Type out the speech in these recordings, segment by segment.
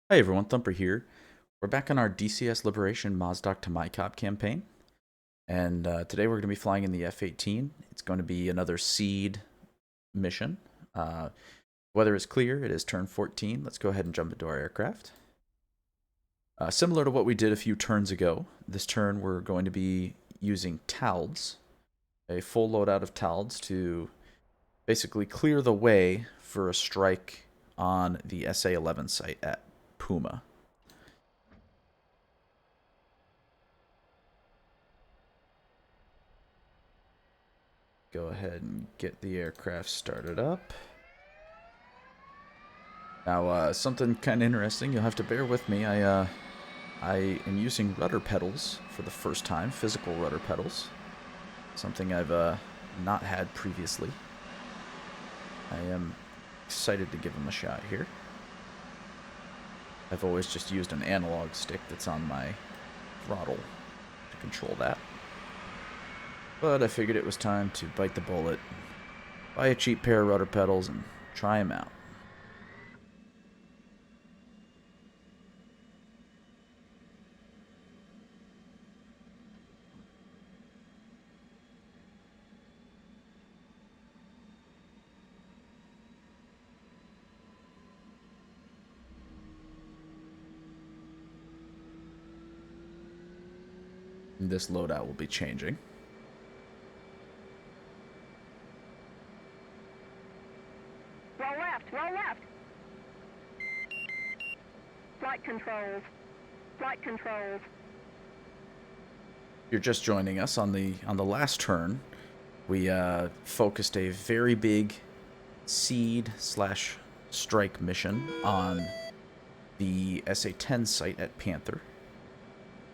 Hi everyone, Thumper here. We're back on our DCS Liberation Mozdok to Maykop campaign, and today we're going to be flying in the F-18. It's going to be another SEAD mission. Weather is clear. It is turn 14. Let's go ahead and jump into our aircraft. Similar to what we did a few turns ago, this turn we're going to be using TALDs, a full loadout of TALDs to basically clear the way for a strike on the SA-11 site at PUMA. Go ahead and get the aircraft started up. Now, something kind of interesting, you'll have to bear with me. I am using rudder pedals for the first time, physical rudder pedals. Something I've not had previously. I am excited to give them a shot here. I've always just used an analog stick that's on my throttle to control that. But I figured it was time to bite the bullet, buy a cheap pair of rudder pedals, and try them out. This loadout will be changing. Roll left, roll left. Flight controls. Flight controls. If you're just joining us on the last turn, we focused a very big SEAD / strike mission on the SA-10 site at Panther.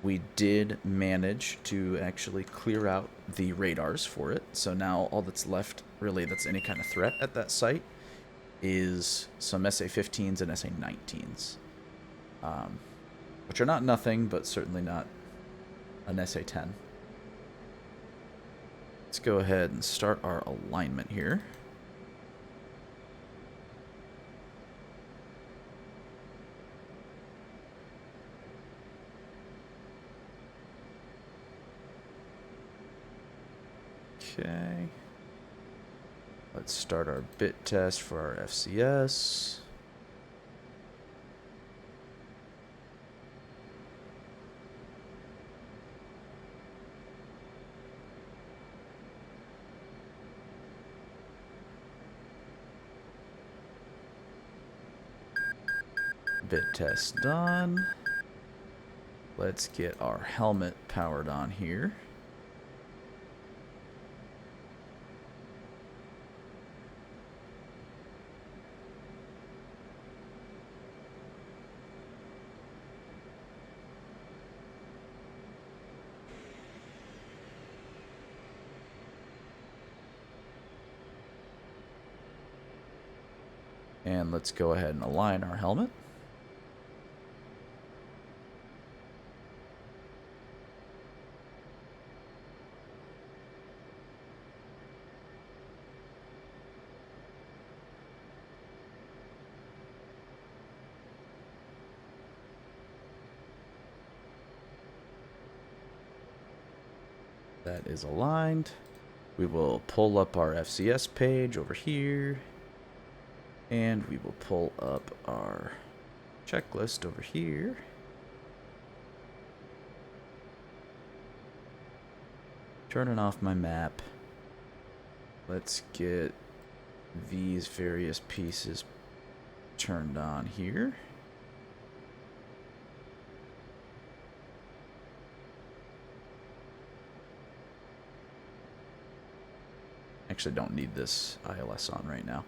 We did manage to actually clear out the radars for it, so now all that's left, really, that's any kind of threat at that site is some SA-15s and SA-19s, which are not nothing, but certainly not an SA-10. Let's go ahead and start our alignment here. Okay. Let's start our bit test for our FCS. Bit test done. Let's get our helmet powered on here. And let's go ahead and align our helmet. That is aligned. We will pull up our FCS page over here. And we will pull up our checklist over here. Turning off my map. Let's get these various pieces turned on here. Actually, don't need this ILS on right now.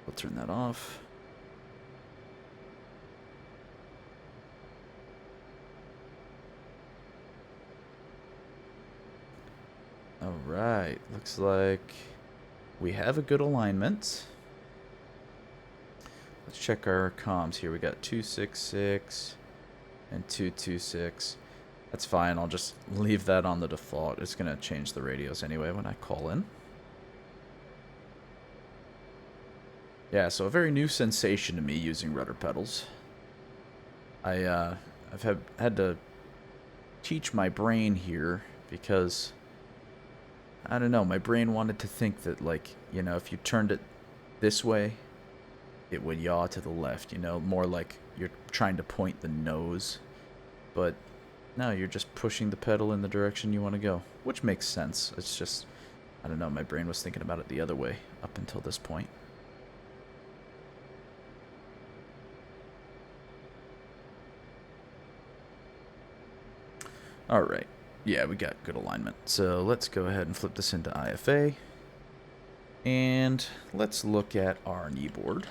We'll turn that off. Alright, looks like we have a good alignment. Let's check our comms here. We got 266 and 226. That's fine, I'll just leave that on the default. It's going to change the radios anyway when I call in. Yeah, so a very new sensation to me using rudder pedals. I've had to teach my brain here because I don't know, my brain wanted to think that, like, you know, if you turned it this way, it would yaw to the left, you know, more like you're trying to point the nose. But no, you're just pushing the pedal in the direction you want to go, which makes sense. It's just, I don't know, my brain was thinking about it the other way up until this point. Alright, yeah, we got good alignment. So let's go ahead and flip this into IFA. And let's look at our kneeboard.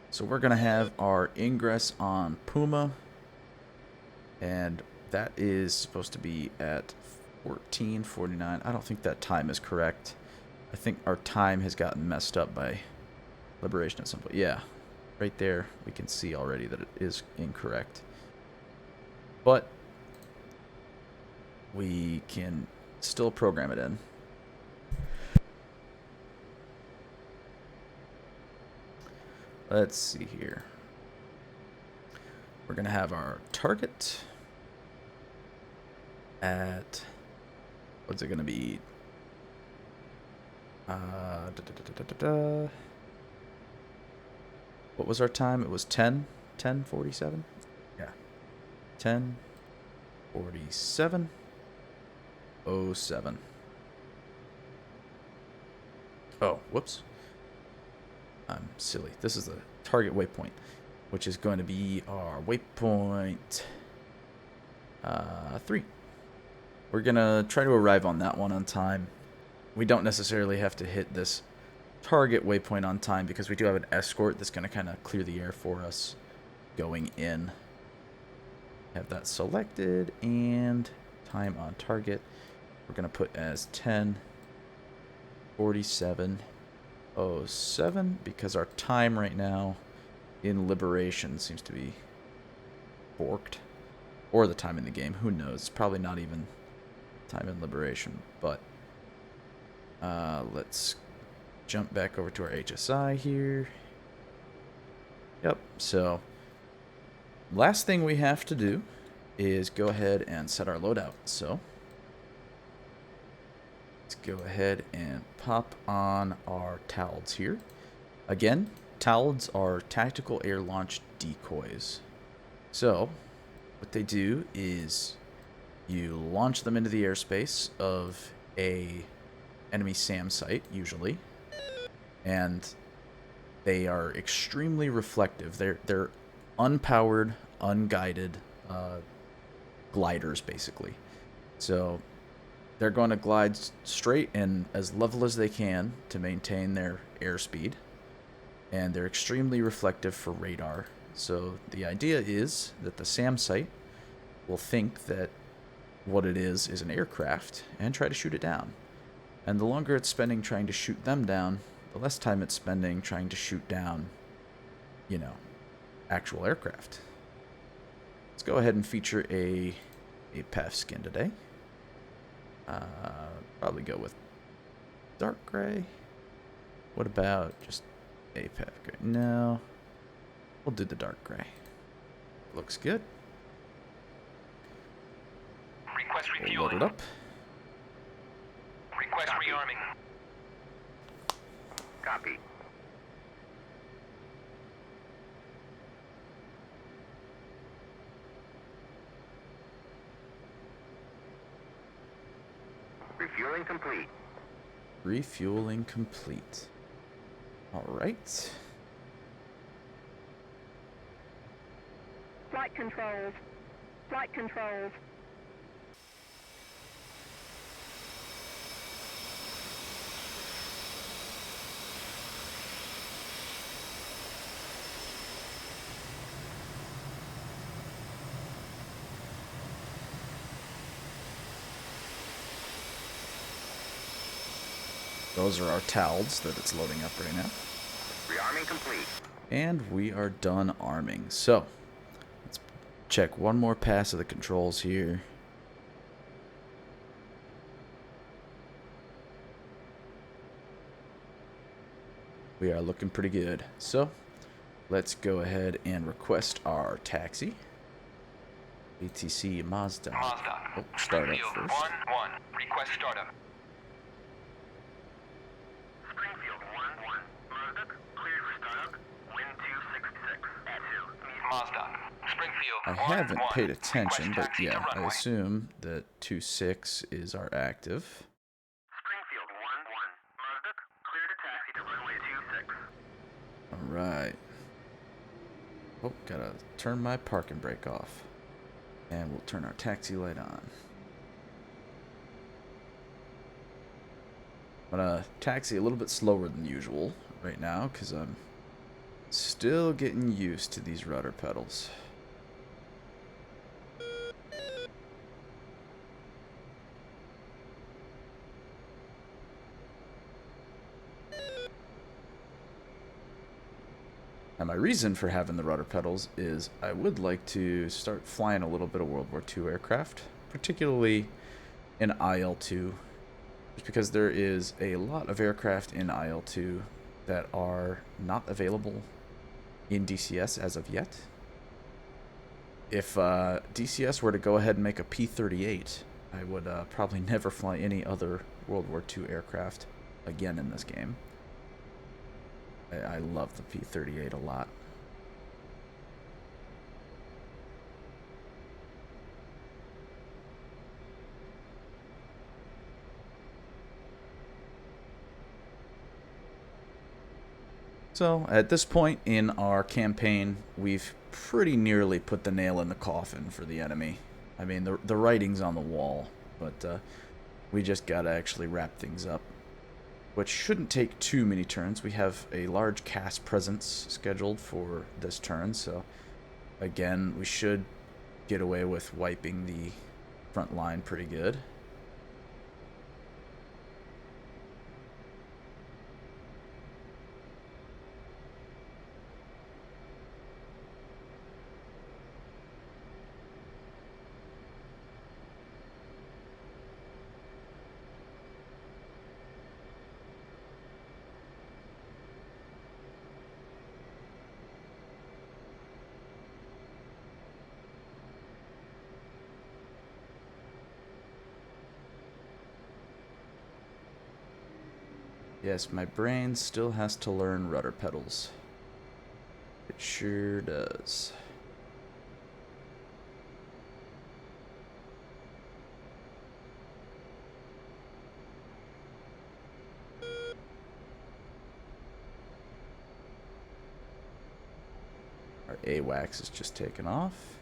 So we're going to have our ingress on PUMA. And that is supposed to be at 14:49. I don't think that time is correct. I think our time has gotten messed up by liberation at some point. Yeah, right there we can see already that it is incorrect. But we can still program it in. Let's see here. We're going to have our target at, what's it going to be? What was our time? It was 10:47? Yeah. 10:47:07. Oh, whoops. I'm silly. This is the target waypoint, which is going to be our waypoint 3. We're going to try to arrive on that one on time. We don't necessarily have to hit this target waypoint on time because we do have an escort that's going to kind of clear the air for us going in. Have that selected, and time on target we're going to put as 10:47:07 because our time right now in Liberation seems to be forked, or the time in the game, who knows. It's probably not even time in Liberation, but let's jump back over to our HSI here. Yep, so last thing we have to do is go ahead and set our loadout. So let's go ahead and pop on our TALDs here. Again, TALDs are Tactical Air Launched Decoys. So what they do is you launch them into the airspace of a enemy SAM site, usually, and they are extremely reflective. They're unpowered, unguided gliders, basically. So they're going to glide straight and as level as they can to maintain their airspeed, and they're extremely reflective for radar. So the idea is that the SAM site will think that what it is an aircraft and try to shoot it down. And the longer it's spending trying to shoot them down, the less time it's spending trying to shoot down, you know, actual aircraft. Let's go ahead and feature a PAF skin today. Probably go with dark gray. What about just a PAF gray? No, we'll do the dark gray. Looks good. Request We'll refueling. load it up. Request rearming. Copy. Refueling complete. Refueling complete. All right. Flight controls. Flight controls. Those are our TALDs that it's loading up right now. Rearming complete. And we are done arming. So, let's check one more pass of the controls here. We are looking pretty good. So, let's go ahead and request our taxi. ATC Mozdok. Mozdok. Oh, startup Springfield first. 1-1. Request startup. Springfield 1-1. Mozdok, cleared for startup. Wind 266 at 2. Mozdok. Springfield I 1-1. haven't paid attention, Request but taxi yeah, to I runway. assume that 26 is our active. Springfield 1-1. Mozdok, cleared a taxi to runway 26. Alright. Oh, gotta turn my parking brake off. And we'll turn our taxi light on. I'm gonna taxi a little bit slower than usual right now because I'm still getting used to these rudder pedals. And my reason for having the rudder pedals is I would like to start flying a little bit of World War II aircraft, particularly in IL-2, just because there is a lot of aircraft in IL-2 that are not available in DCS as of yet. If DCS were to go ahead and make a P-38, I would probably never fly any other World War II aircraft again in this game. I love the P-38 a lot. So, at this point in our campaign, we've pretty nearly put the nail in the coffin for the enemy. I mean, the writing's on the wall, but we just gotta actually wrap things up, which shouldn't take too many turns. We have a large cast presence scheduled for this turn, so again, we should get away with wiping the front line pretty good. Yes, my brain still has to learn rudder pedals. It sure does. Our AWACS is just taken off.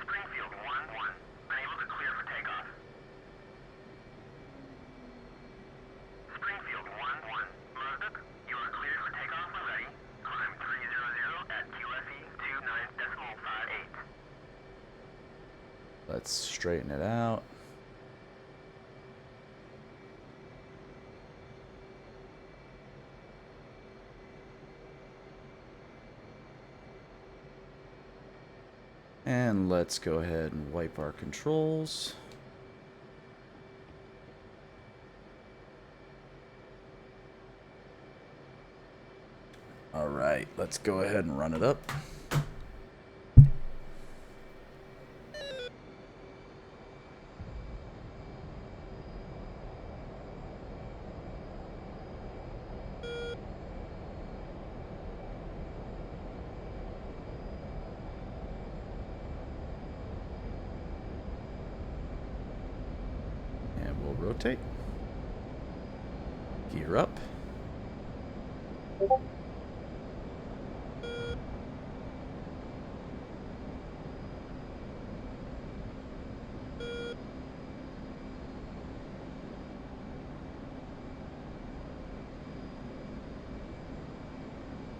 Springfield 1-1. Unable to clear for takeoff. Springfield 1-1. Mozdok, you are cleared for takeoff when ready. Climb 300 at QFE 29.58. Let's straighten it out. And let's go ahead and wipe our controls. Alright, let's go ahead and run it up. And we'll rotate. Gear up.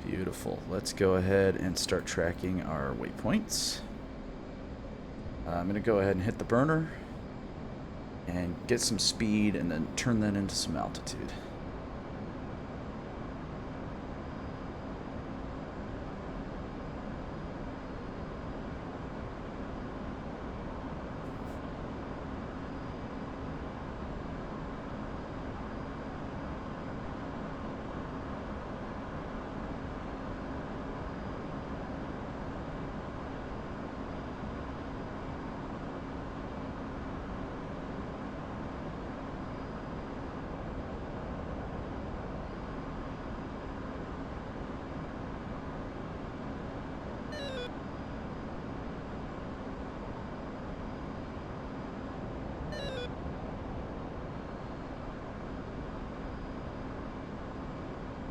Beautiful. Let's go ahead and start tracking our waypoints. I'm going to go ahead and hit the burner and get some speed and then turn that into some altitude.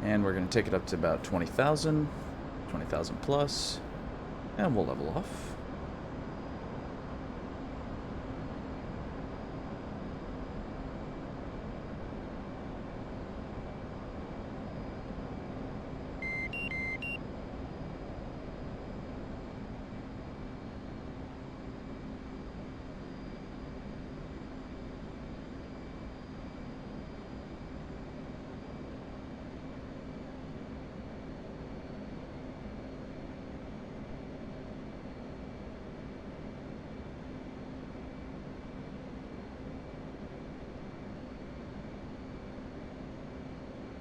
And we're going to take it up to about 20,000, 20,000 plus, and we'll level off.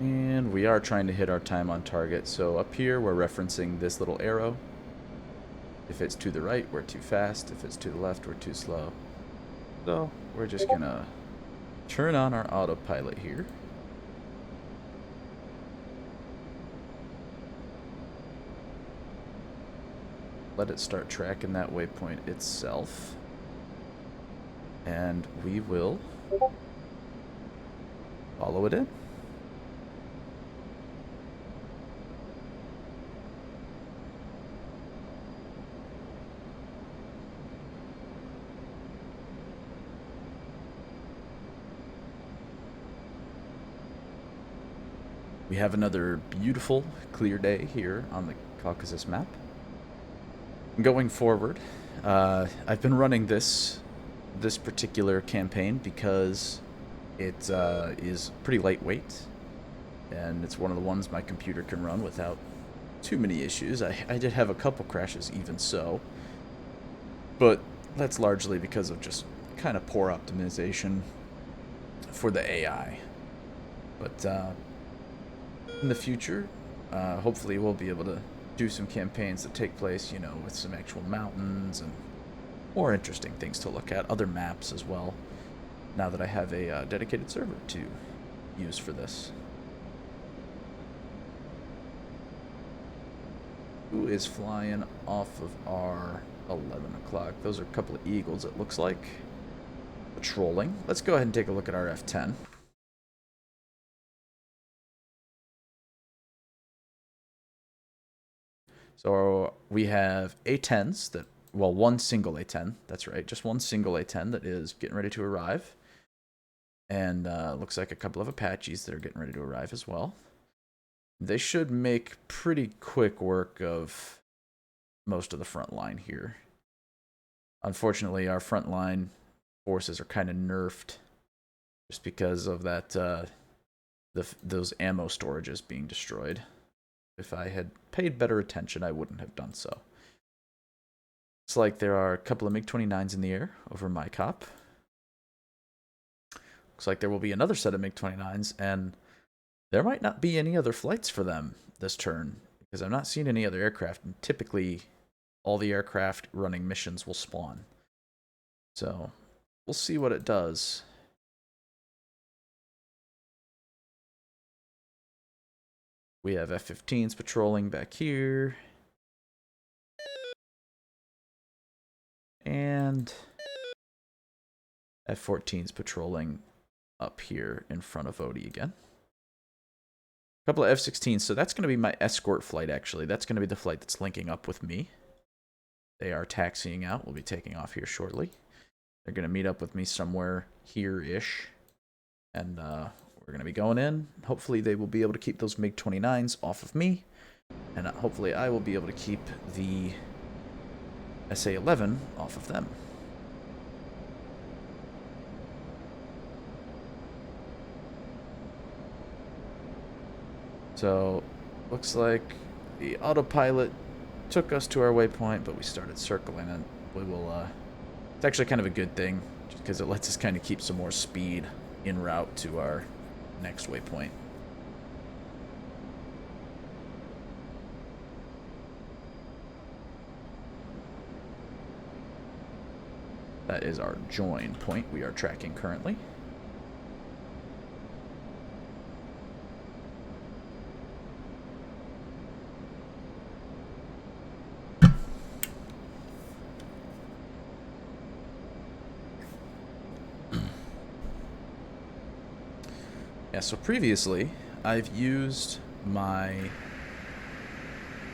And we are trying to hit our time on target. So up here, we're referencing this little arrow. If it's to the right, we're too fast. If it's to the left, we're too slow. So we're just going to turn on our autopilot here. Let it start tracking that waypoint itself. And we will follow it in. We have another beautiful, clear day here on the Caucasus map. Going forward, I've been running this particular campaign because it is pretty lightweight, and it's one of the ones my computer can run without too many issues. I did have a couple crashes even so, but that's largely because of just kind of poor optimization for the AI. But in the future, hopefully we'll be able to do some campaigns that take place, you know, with some actual mountains and more interesting things to look at, other maps as well, now that I have a dedicated server to use for this. Who is flying off of our 11 o'clock? Those are a couple of Eagles, it looks like. Patrolling. Let's go ahead and take a look at our F-10. So we have A-10s that, well, one single A-10, that's right, just one single A-10 that is getting ready to arrive. And looks like a couple of Apaches that are getting ready to arrive as well. They should make pretty quick work of most of the front line here. Unfortunately, our front line forces are kind of nerfed just because of that those ammo storages being destroyed. If I had paid better attention, I wouldn't have done so. It's like there are a couple of MiG-29s in the air over Maykop. Looks like there will be another set of MiG-29s, and there might not be any other flights for them this turn, because I'm not seeing any other aircraft, and typically all the aircraft running missions will spawn. So we'll see what it does. We have F-15s patrolling back here. And F-14s patrolling up here in front of Odie again. A couple of F-16s. So that's going to be my escort flight, actually. That's going to be the flight that's linking up with me. They are taxiing out. We'll be taking off here shortly. They're going to meet up with me somewhere here-ish. And we're going to be going in. Hopefully they will be able to keep those MiG-29s off of me. And hopefully I will be able to keep the SA-11 off of them. So, looks like the autopilot took us to our waypoint, but we started circling it. We will, it's actually kind of a good thing, just because it lets us kind of keep some more speed en route to our next waypoint. That is our join point we are tracking currently. Yeah, so previously I've used my,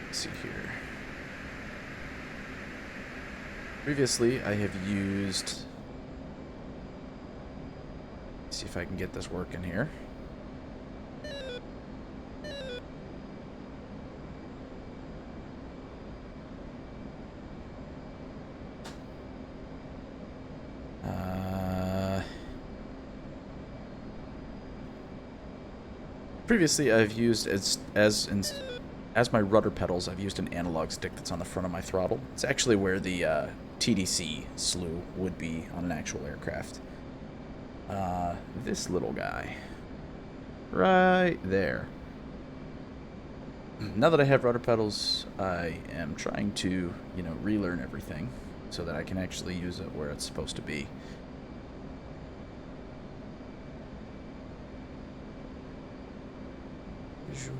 let's see here. Previously I have used, let's see if I can get this working here. Previously, I've used as my rudder pedals, I've used an analog stick that's on the front of my throttle. It's actually where the TDC slew would be on an actual aircraft. This little guy, right there. Now that I have rudder pedals, I am trying to, relearn everything so that I can actually use it where it's supposed to be. Visual.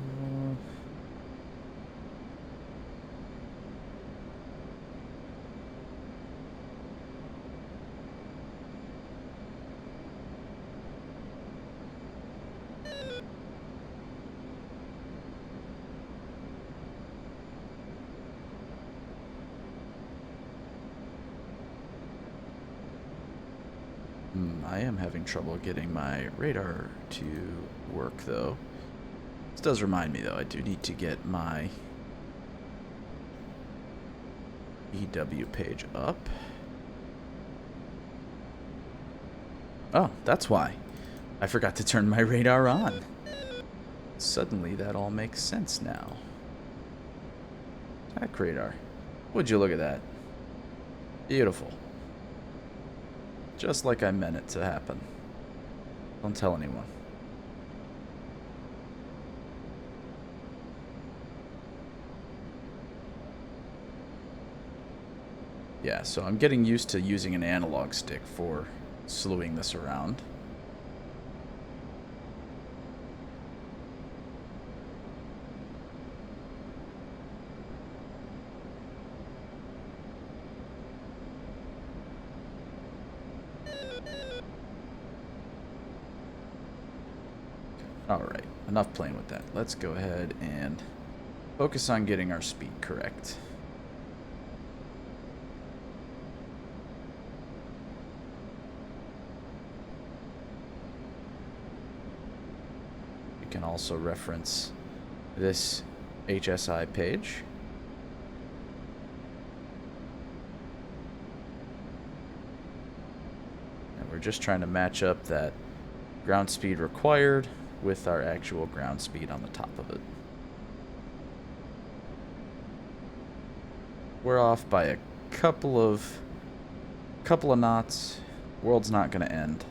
I am having trouble getting my radar to work, though. This does remind me, though, I do need to get my EW page up. Oh, that's why. I forgot to turn my radar on. Suddenly, that all makes sense now. Tac radar. Would you look at that? Beautiful. Just like I meant it to happen. Don't tell anyone. Yeah, so I'm getting used to using an analog stick for slewing this around. Alright, enough playing with that. Let's go ahead and focus on getting our speed correct. You can also reference this HSI page. And we're just trying to match up that ground speed required with our actual ground speed on the top of it. We're off by a couple of knots. World's not going to end,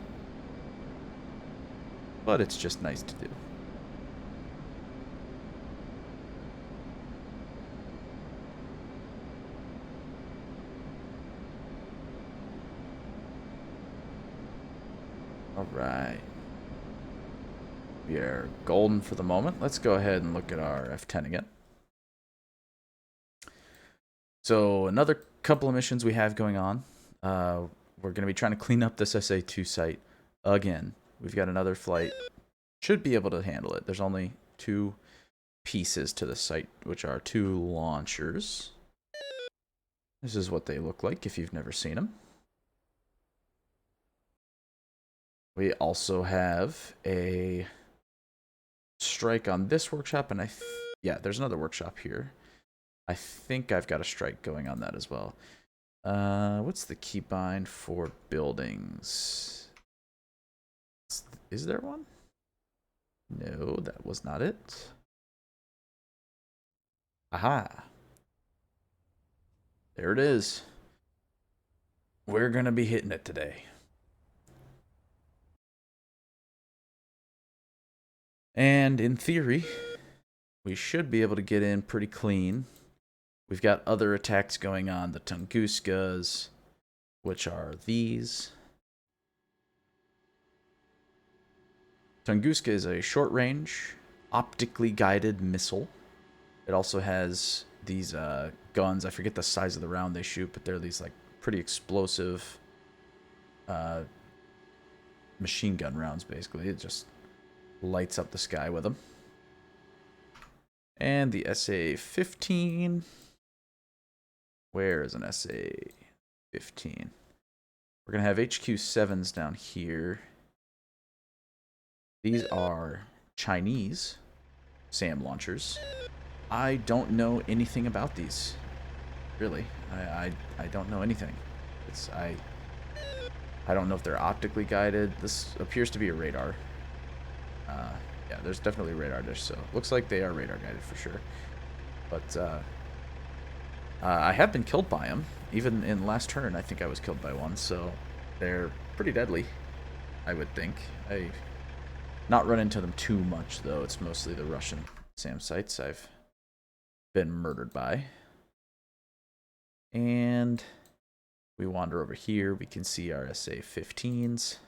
but it's just nice to do. All right. We are golden for the moment. Let's go ahead and look at our F-10 again. So another couple of missions we have going on. We're going to be trying to clean up this SA-2 site again. We've got another flight. Should be able to handle it. There's only 2 pieces to the site, which are 2 launchers. This is what they look like if you've never seen them. We also have a strike on this workshop, and yeah, there's another workshop here. I think I've got a strike going on that as well. What's the keybind for buildings? Is there one? No, that was not it. Aha. There it is. We're going to be hitting it today. And in theory, we should be able to get in pretty clean. We've got other attacks going on. The Tunguskas, which are these. Tunguska is a short-range, optically guided missile. It also has these guns. I forget the size of the round they shoot, but they're these like pretty explosive machine gun rounds, basically. It just lights up the sky with them. And the SA-15. Where is an SA-15? We're going to have HQ-7s down here. These are Chinese SAM launchers. I don't know anything about these. Really. I don't know anything. I don't know if they're optically guided. This appears to be a radar. Yeah, there's definitely a radar dish, so looks like they are radar guided for sure. But I have been killed by them. Even in the last turn, I think I was killed by one, so they're pretty deadly, I would think. I've not run into them too much, though. It's mostly the Russian SAM sites I've been murdered by. And we wander over here. We can see our SA-15s.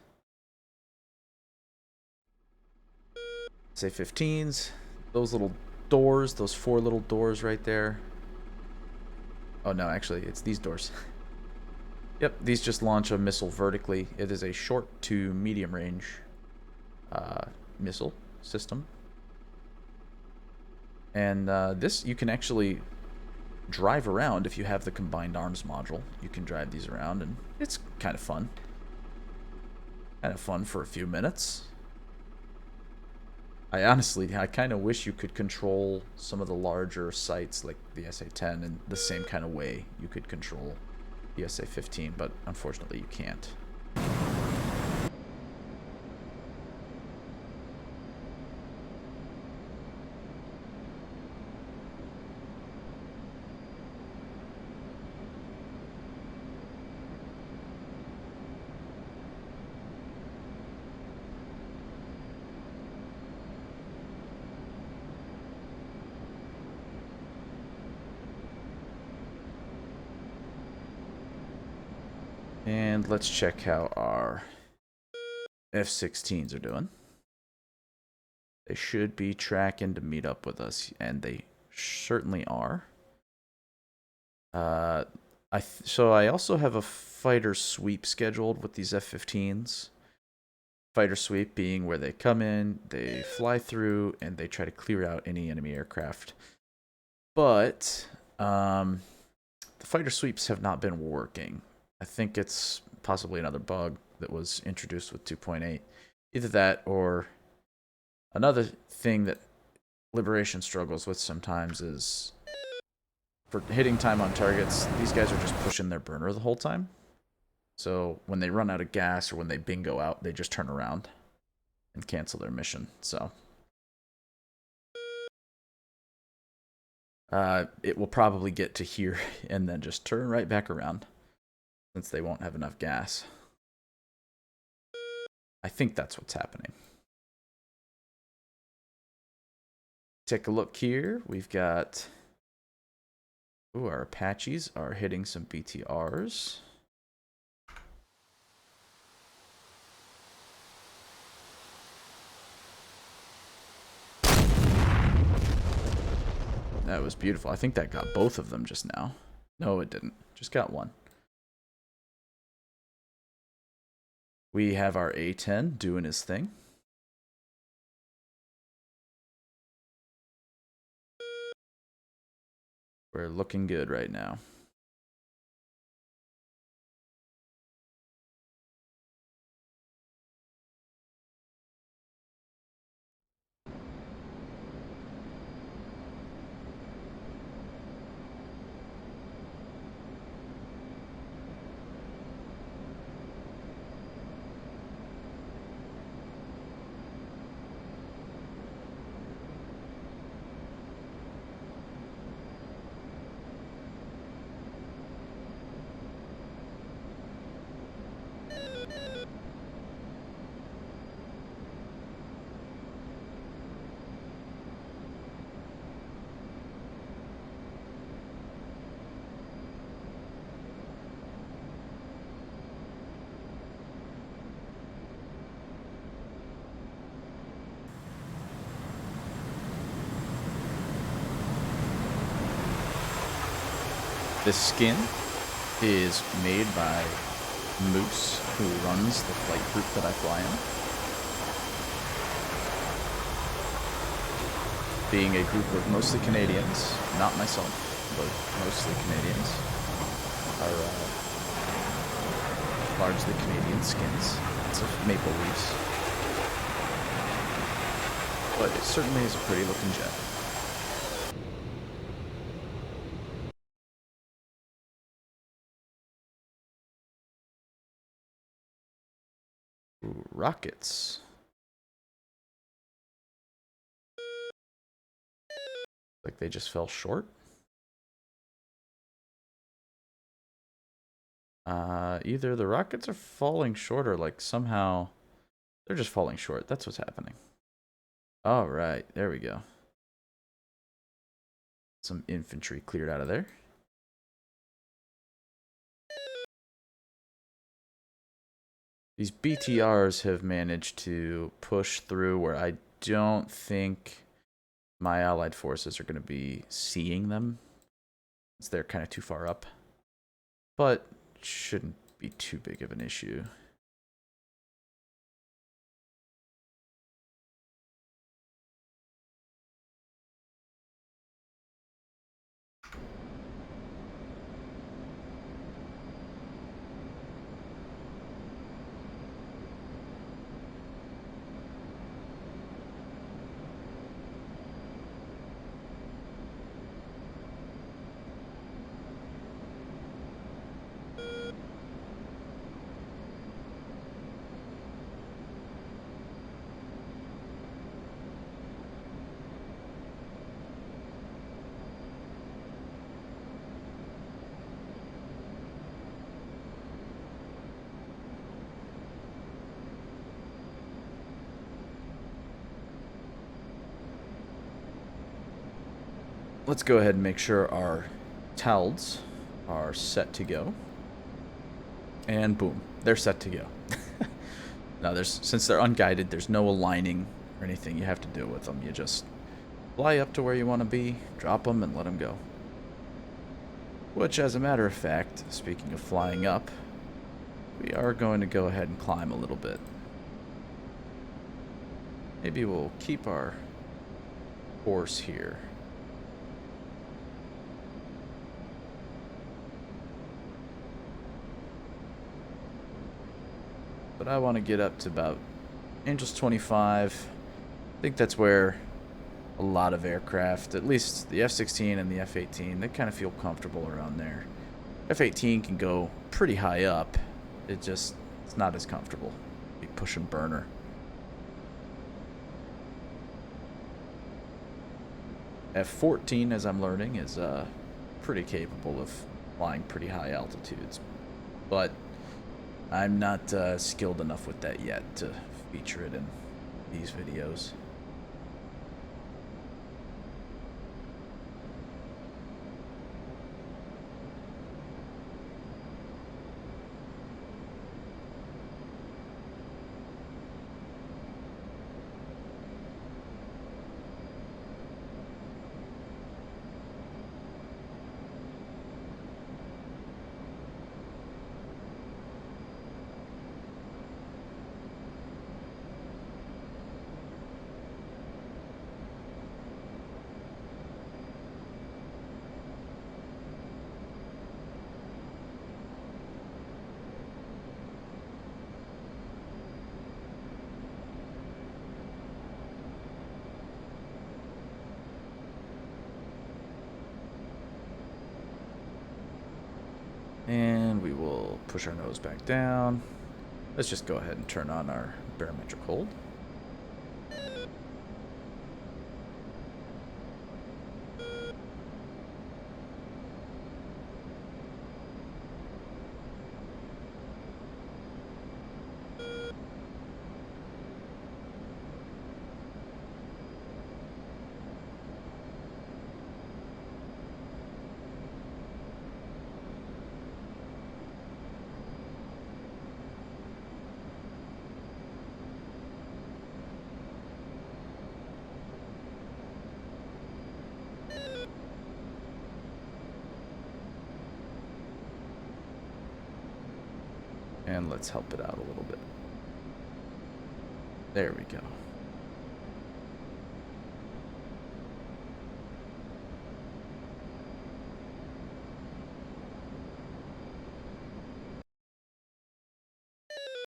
SA-15s. Those little doors, those 4 little doors right there. Oh, no, actually, it's these doors. Yep, these just launch a missile vertically. It is a short to medium range missile system. And this, you can actually drive around if you have the combined arms module. You can drive these around, and it's kind of fun. Kind of fun for a few minutes. I kind of wish you could control some of the larger sites like the SA-10 in the same kind of way you could control the SA-15, but unfortunately you can't. And let's check how our F-16s are doing. They should be tracking to meet up with us, and they certainly are. So I also have a fighter sweep scheduled with these F-15s. Fighter sweep being where they come in, they fly through, and they try to clear out any enemy aircraft. But the fighter sweeps have not been working. I think it's possibly another bug that was introduced with 2.8. Either that or another thing that Liberation struggles with sometimes is for hitting time on targets, these guys are just pushing their burner the whole time. So when they run out of gas or when they bingo out, they just turn around and cancel their mission. So it will probably get to here and then just turn right back around, since they won't have enough gas. I think that's what's happening. Take a look here. We've got... Ooh, our Apaches are hitting some BTRs. That was beautiful. I think that got both of them just now. No, it didn't. Just got one. We have our A-10 doing his thing. We're looking good right now. This skin is made by Moose, who runs the flight group that I fly in. Being a group of mostly Canadians, not myself, but mostly Canadians, are largely Canadian skins. Lots of maple leaves. But it certainly is a pretty looking jet. Ooh, rockets. Like they just fell short. Either the rockets are falling short or like somehow they're just falling short. That's what's happening. All right, there we go. Some infantry cleared out of there. These BTRs have managed to push through where I don't think my allied forces are going to be seeing them, since they're kind of too far up. But shouldn't be too big of an issue. Let's go ahead and make sure our TALDs are set to go. And boom, they're set to go. Now, since they're unguided, there's no aligning or anything you have to do with them. You just fly up to where you want to be, drop them, and let them go. Which, as a matter of fact, speaking of flying up, we are going to go ahead and climb a little bit. Maybe we'll keep our course here. But I want to get up to about Angels 25. I think that's where a lot of aircraft, at least the F-16 and the F-18, they kind of feel comfortable around there. F-18 can go pretty high up. It's not as comfortable. Be pushing burner. F-14, as I'm learning, is pretty capable of flying pretty high altitudes. But I'm not skilled enough with that yet to feature it in these videos. And we will push our nose back down. Let's just go ahead and turn on our barometric hold. And let's help it out a little bit. There we go.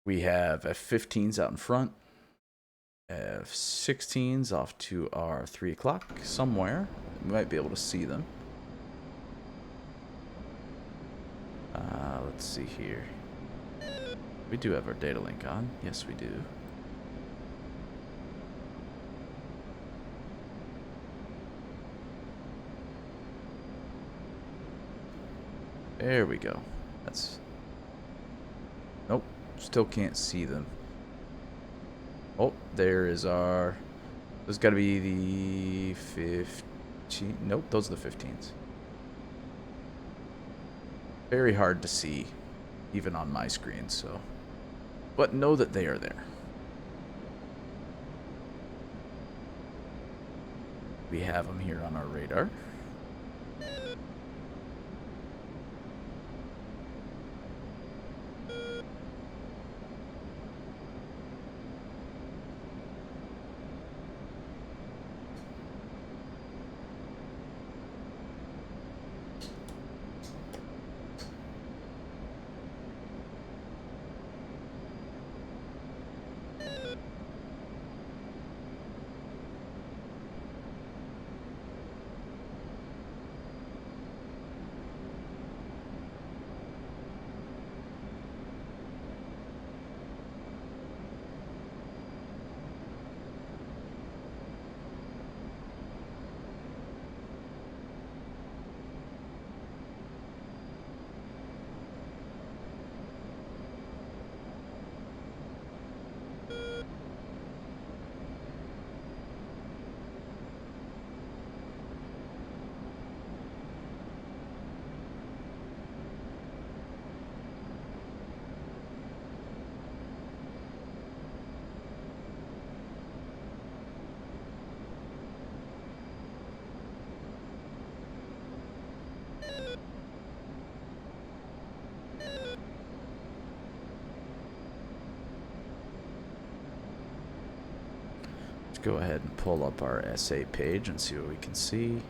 We have F-15s out in front. F-16s off to our 3 o'clock somewhere. We might be able to see them. Let's see here. We do have our data link on. Yes, we do. There we go. That's... Nope. Still can't see them. Oh, there is our... There's got to be the 15... Nope, those are the 15s. Very hard to see, even on my screen, so... But know that they are there. We have them here on our radar. Go ahead and pull up our SA page and see what we can see.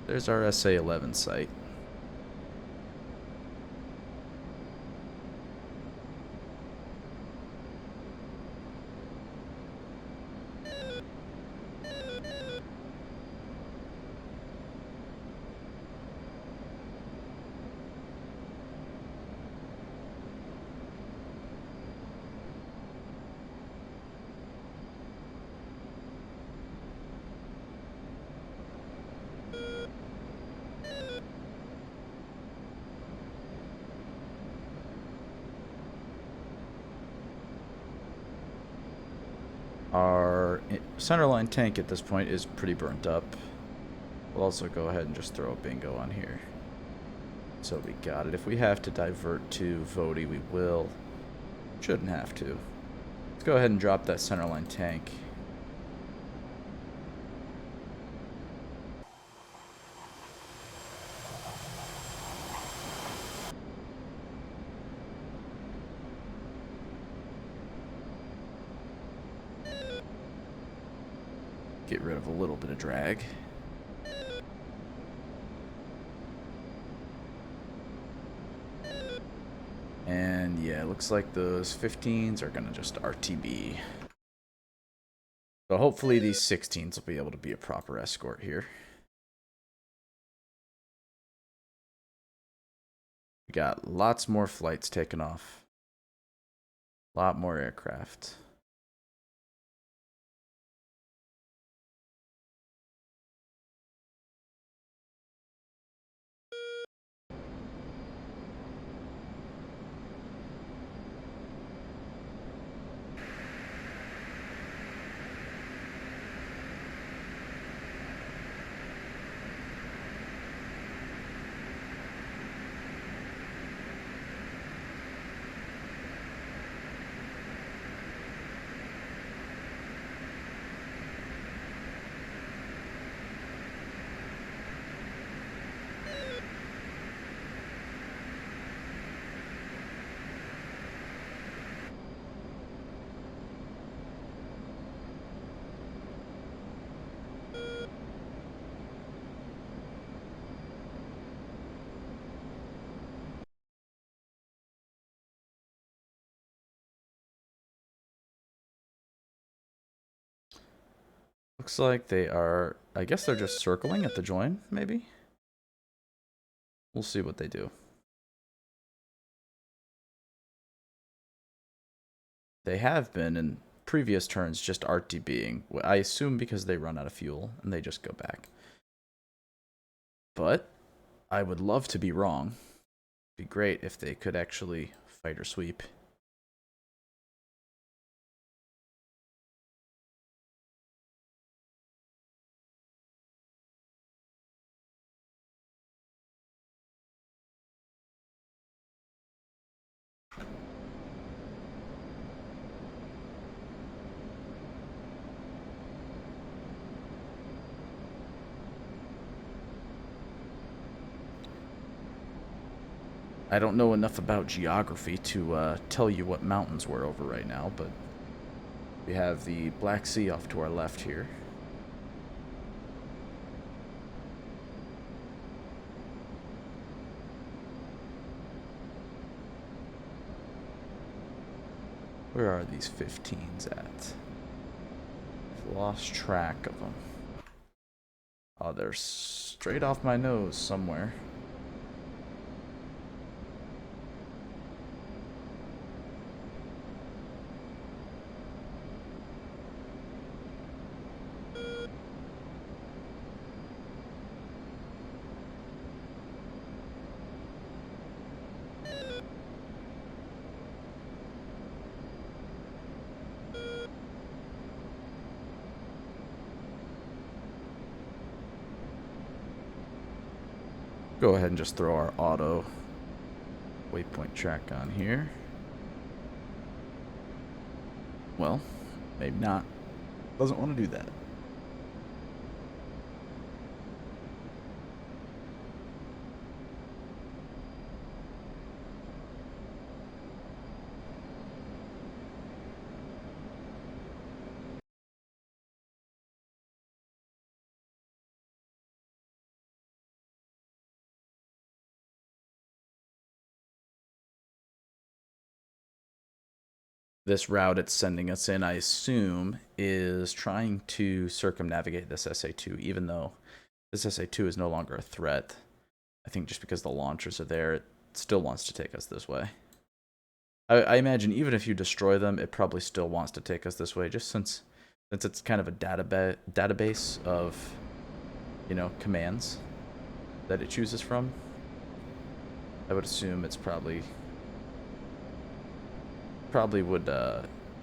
There's our SA-11 site. Our centerline tank at this point is pretty burnt up. We'll also go ahead and just throw a bingo on here. So we got it. If we have to divert to Vody, we will. Shouldn't have to. Let's go ahead and drop that centerline tank. Get rid of a little bit of drag. And yeah, it looks like those 15s are gonna just RTB. So hopefully these 16s will be able to be a proper escort here. We got lots more flights taken off. A lot more aircraft. Looks like they are, I guess they're just circling at the join, maybe? We'll see what they do. They have been in previous turns just RTBing. I assume because they run out of fuel and they just go back. But I would love to be wrong. It'd be great if they could actually fight or sweep. I don't know enough about geography to tell you what mountains we're over right now, but we have the Black Sea off to our left here. Where are these 15s at? I've lost track of them. Oh, they're straight off my nose somewhere. Go ahead and just throw our auto waypoint track on here. Well, maybe not. Doesn't want to do that. This route it's sending us in, I assume, is trying to circumnavigate this SA-2, even though this SA-2 is no longer a threat. I think just because the launchers are there, it still wants to take us this way. I imagine even if you destroy them, it probably still wants to take us this way, just since it's kind of a database of, you know, commands that it chooses from. I would assume it's probably would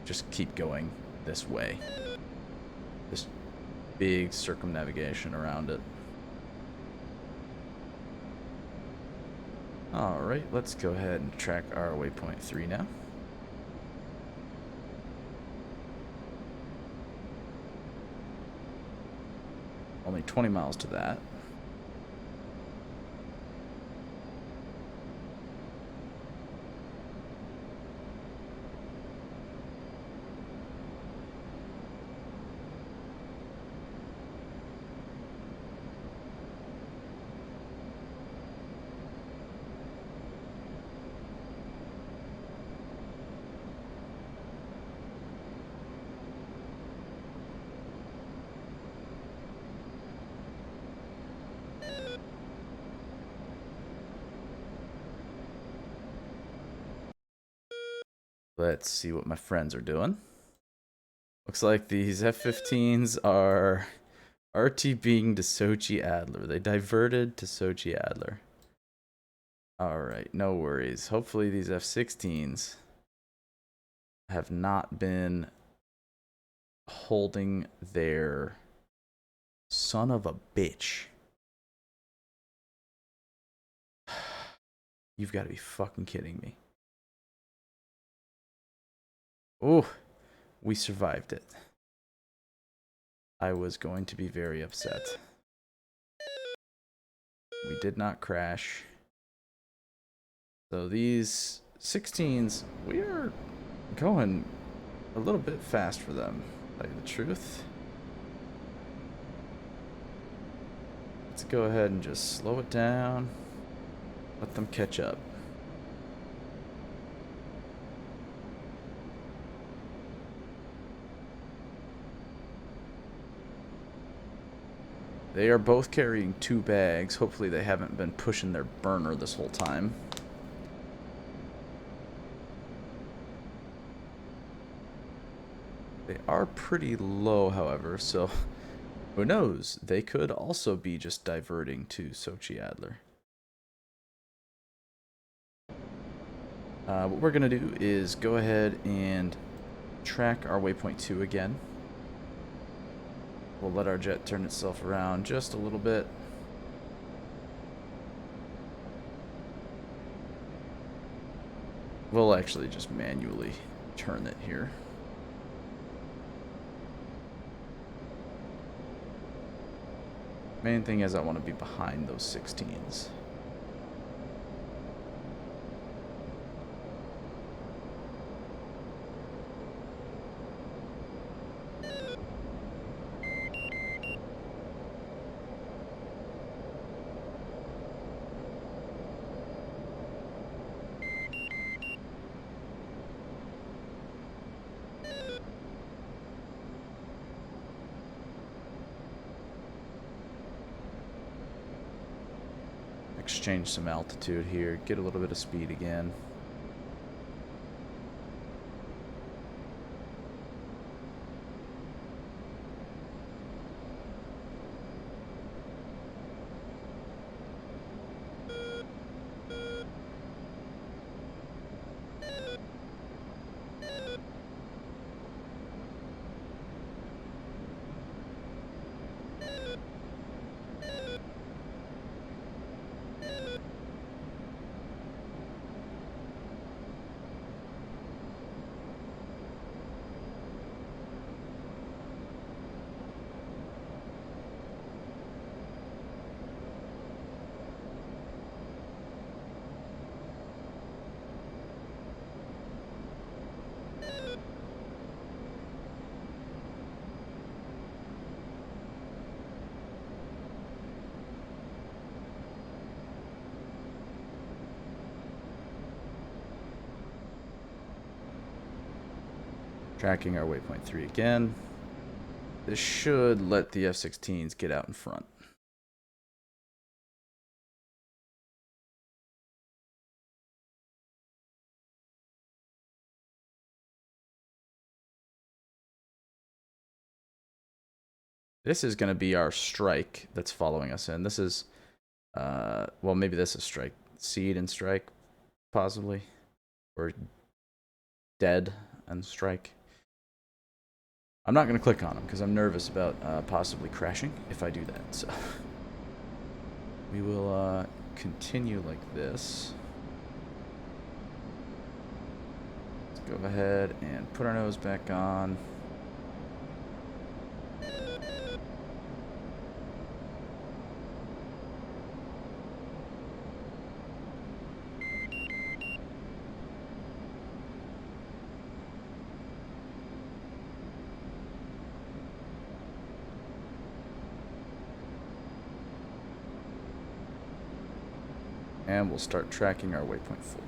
just keep going this way. This big circumnavigation around it. Alright, let's go ahead and track our waypoint 3 now. Only 20 miles to that. Let's see what my friends are doing. Looks like these F-15s are RTBing to Sochi Adler. They diverted to Sochi Adler. Alright, no worries. Hopefully these F-16s have not been holding their son of a bitch. You've got to be fucking kidding me. Oh, we survived it. I was going to be very upset. We did not crash. So these 16s, we are going a little bit fast for them, to tell you the truth. Let's go ahead and just slow it down. Let them catch up. They are both carrying 2 bags. Hopefully they haven't been pushing their burner this whole time. They are pretty low, however, so who knows? They could also be just diverting to Sochi Adler. What we're going to do is go ahead and track our waypoint 2 again. We'll let our jet turn itself around just a little bit. We'll actually just manually turn it here. Main thing is I want to be behind those 16s. Exchange some altitude here, get a little bit of speed again. Tracking our waypoint 3 again. This should let the F-16s get out in front. This is going to be our strike that's following us in. This is, well, maybe this is strike. SEAD and strike, possibly. Or dead and strike. I'm not going to click on them because I'm nervous about possibly crashing if I do that. So we will continue like this. Let's go ahead and put our nose back on. And we'll start tracking our waypoint 4.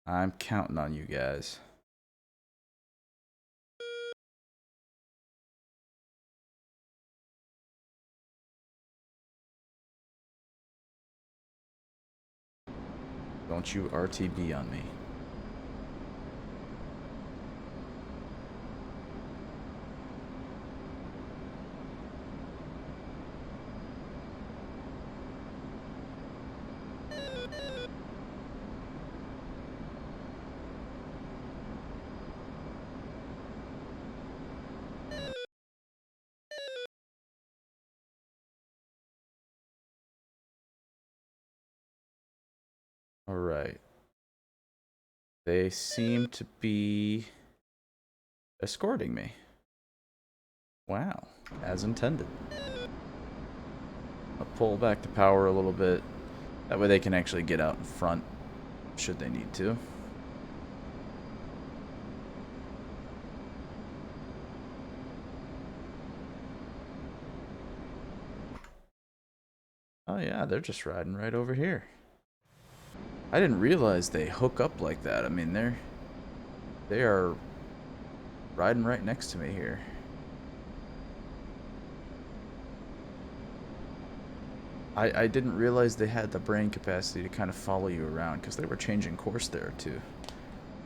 I'm counting on you guys. Don't you RTB on me. All right. They seem to be escorting me. Wow, as intended. I'll pull back the power a little bit. That way they can actually get out in front, should they need to. Oh Oh yeah, they're just riding right over here. I didn't realize they hook up like that. I mean, they are riding right next to me here. I didn't realize they had the brain capacity to kind of follow you around, because they were changing course there to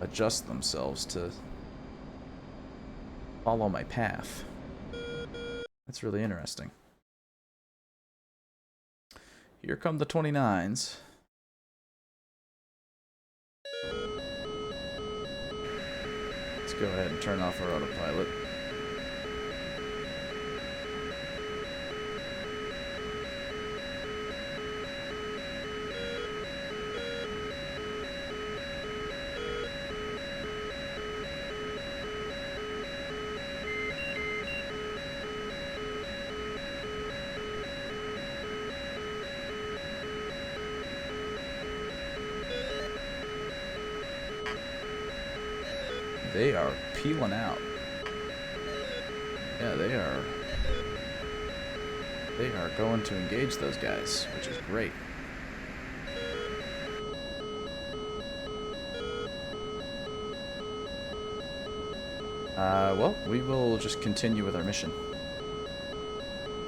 adjust themselves to follow my path. That's really interesting. Here come the 29s. Let's go ahead and turn off our autopilot. They are peeling out. Yeah, they are going to engage those guys, which is great. Well, we will just continue with our mission.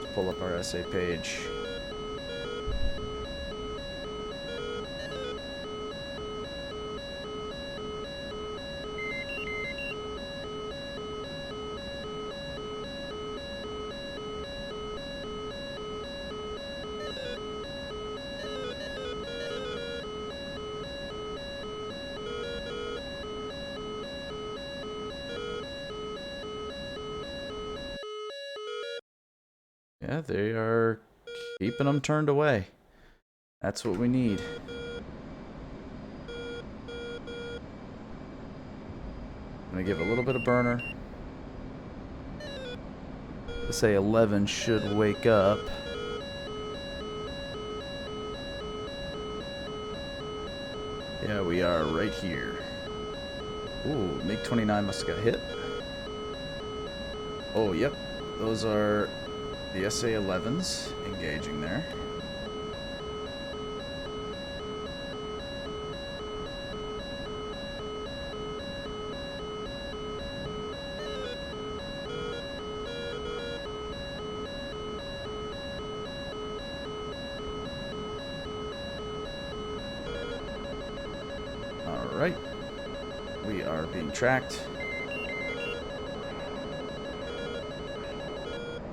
Let's pull up our essay page. Yeah, they are keeping them turned away. That's what we need. I'm gonna give a little bit of burner. Let's say 11 should wake up. Yeah, we are right here. Ooh, MiG-29 must have got hit. Oh, yep. Those are the SA-11s engaging there. Alright. We are being tracked.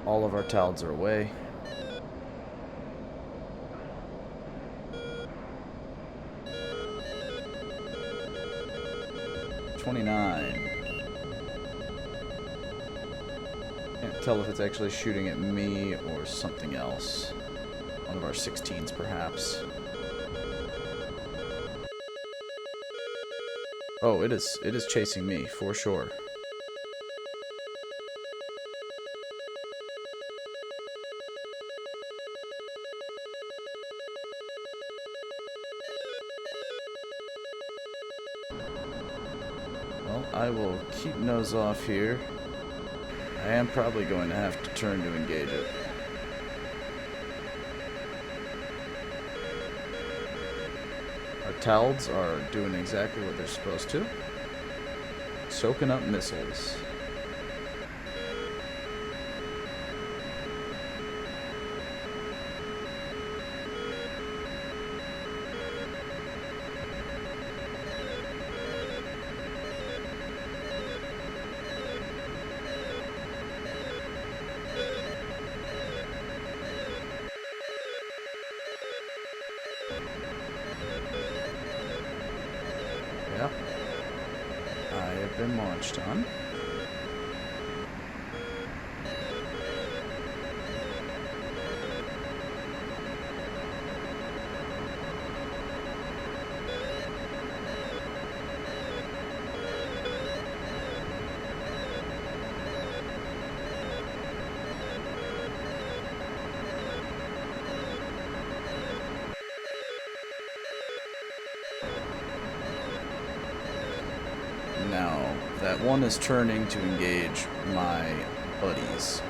All of our TALDs are away. .29. Can't tell if it's actually shooting at me or something else. One of our 16s, perhaps. Oh, it is chasing me, for sure. Well, I will keep nose off here. I am probably going to have to turn to engage it. Our TALDs are doing exactly what they're supposed to. Soaking up missiles. Yep. I have been launched on. Now, that one is turning to engage my buddies.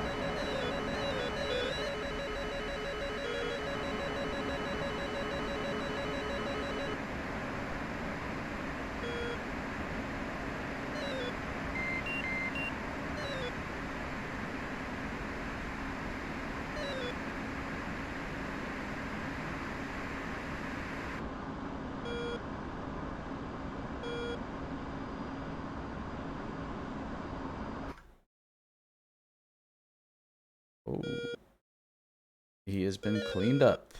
he has been cleaned up.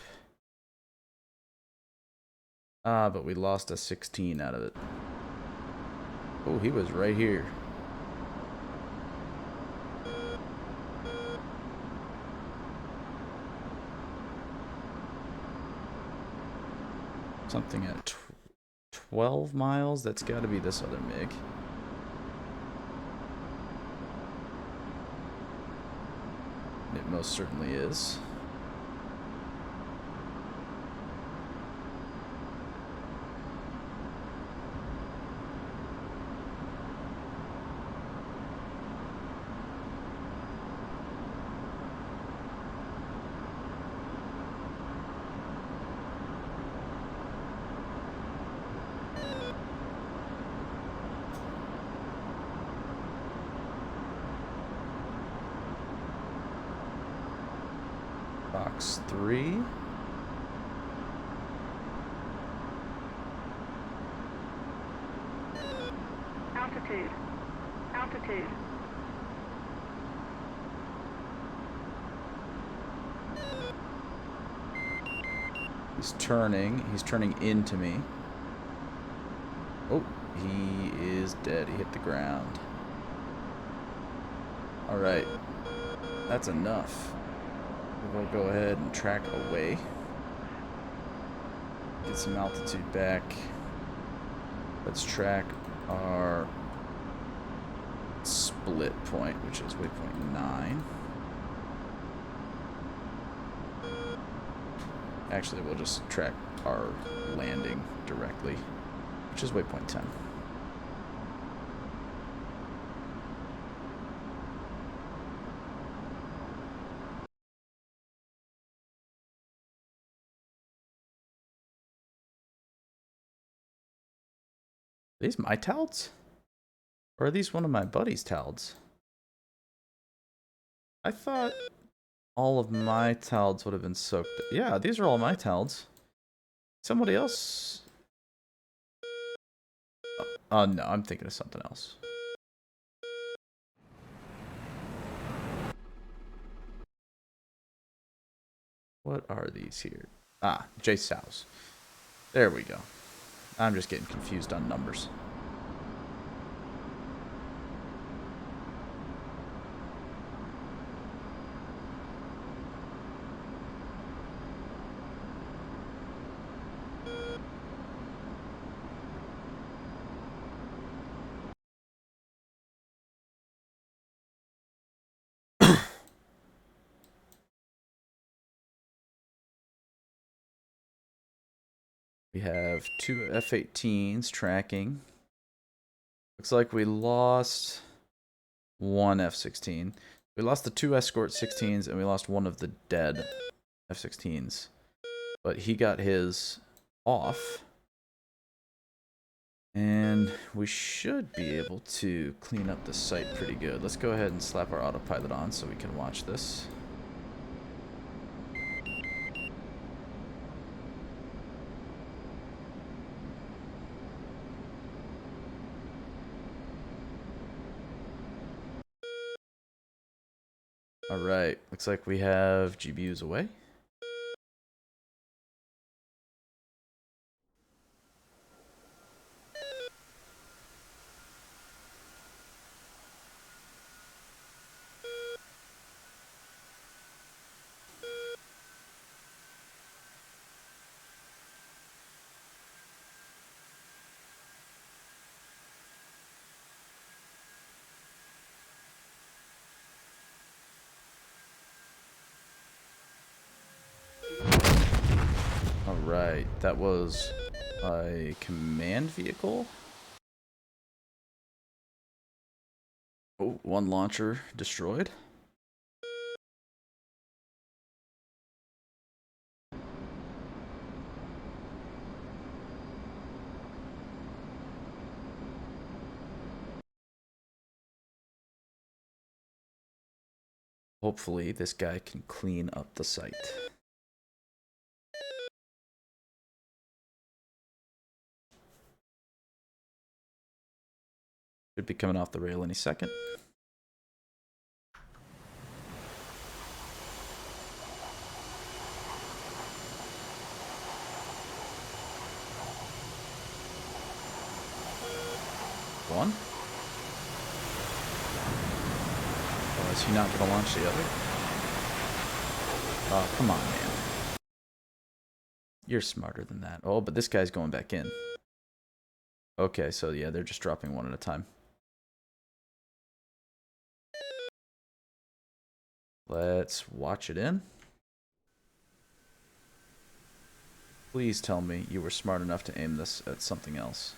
Ah, but we lost a 16 out of it. Oh, he was right here. Something at 12 miles? That's got to be this other MiG. It most certainly is. Box 3. Altitude. Altitude. He's turning. He's turning into me. Oh, he is dead. He hit the ground. Alright. That's enough. We'll go ahead and track away. Get some altitude back. Let's track our split point, which is waypoint 9. Actually, we'll just track our landing directly, which is waypoint 10. Are these my TALDs? Or are these one of my buddy's TALDs? I thought all of my TALDs would have been soaked. Yeah, these are all my TALDs. Somebody else... Oh, no, I'm thinking of something else. What are these here? Ah, J Sows. There we go. I'm just getting confused on numbers. We have 2 F-18s tracking. Looks like we lost 1 F-16. We lost the 2 escort 16s and we lost one of the dead F-16s. But he got his off. And we should be able to clean up the site pretty good. Let's go ahead and slap our autopilot on so we can watch this. Alright, looks like we have GBUs away. Alright, that was a command vehicle. Oh, 1 launcher destroyed. Hopefully this guy can clean up the site. Should be coming off the rail any second. One. Oh, is he not going to launch the other? Oh, come on, man. You're smarter than that. Oh, but this guy's going back in. Okay, so yeah, they're just dropping one at a time. Let's watch it in. Please tell me you were smart enough to aim this at something else.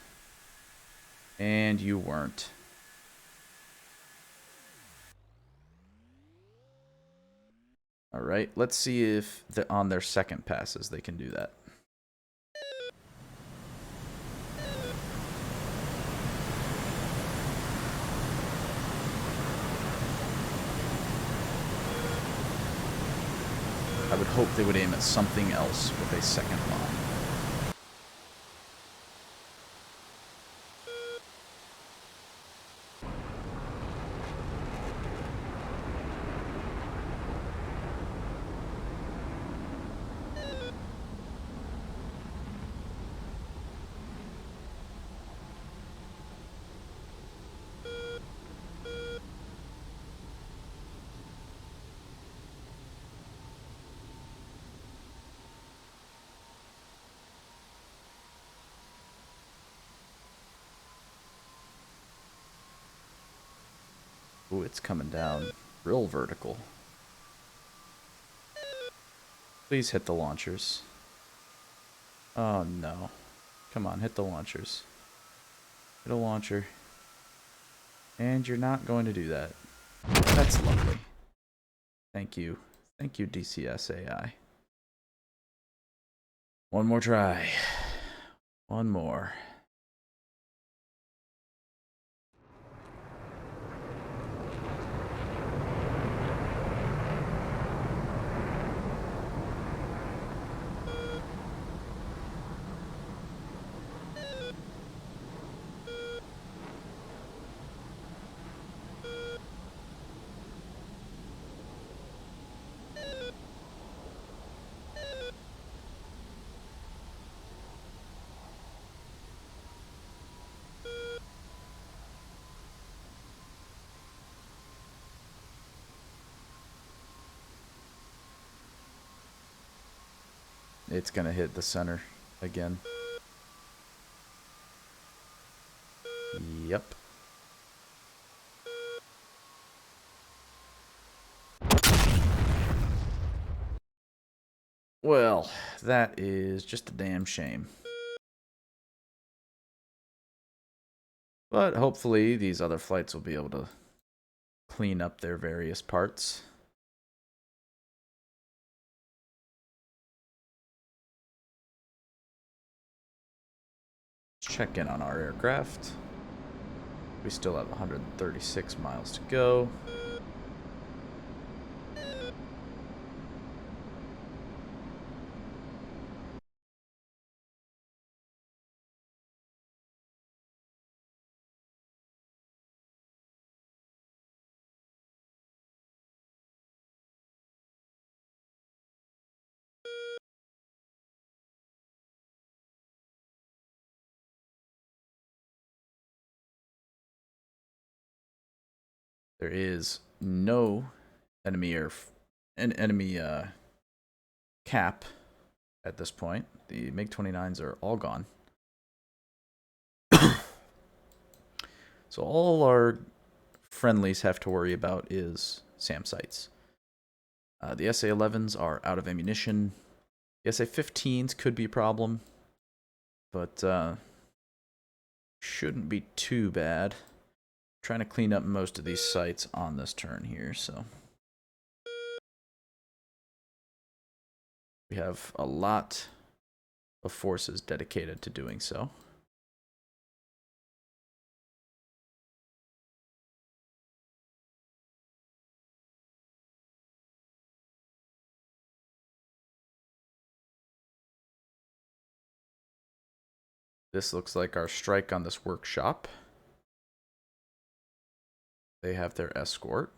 And you weren't. Alright, let's see if on their second passes they can do that. I would hope they would aim at something else with a second bomb. Ooh, it's coming down real vertical. Please hit the launchers. Oh no. Come on, hit the launchers. Hit a launcher. And you're not going to do that. That's lovely. Thank you. Thank you, DCS AI. One more try. One more. It's gonna hit the center again. Yep. Well, that is just a damn shame. But hopefully these other flights will be able to clean up their various parts. Let's check in on our aircraft. We still have 136 miles to go. There is no enemy cap at this point. The MiG-29s are all gone. So all our friendlies have to worry about is SAM sites. The SA-11s are out of ammunition. The SA-15s could be a problem, but shouldn't be too bad. Trying to clean up most of these sites on this turn here, so we have a lot of forces dedicated to doing so. This looks like our strike on this workshop. They have their escort.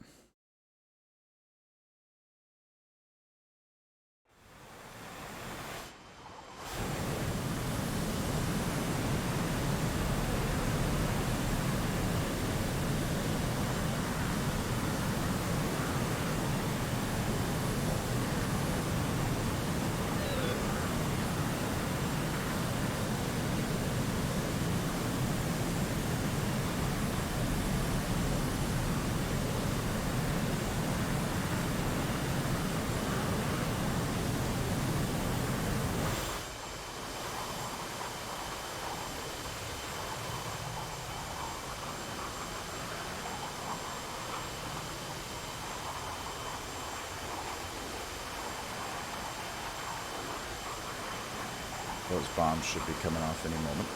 Those bombs should be coming off any moment.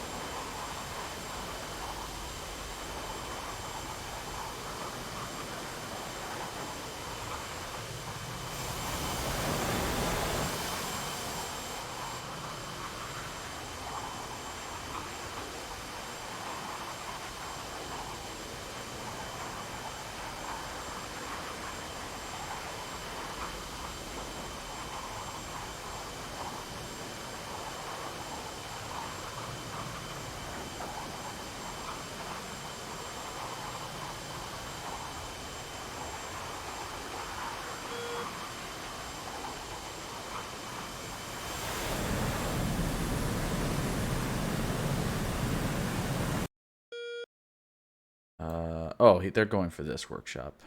Oh, they're going for this workshop.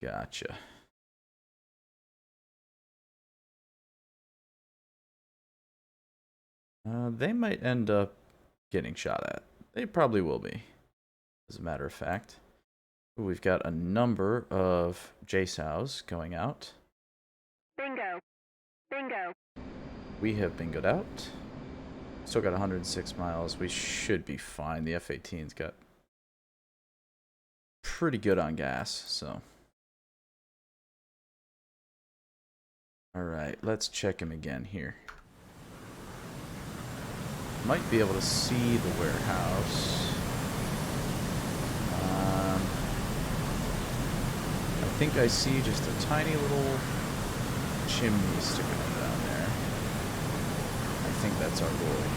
Gotcha. They might end up getting shot at. They probably will be, as a matter of fact. Ooh, we've got a number of JSOWs going out. Bingo. Bingo. We have bingoed out. Still got 106 miles. We should be fine. The F-18's got pretty good on gas, so. Alright, let's check him again here. Might be able to see the warehouse. I think I see just a tiny little chimney sticking up down there. I think that's our boy.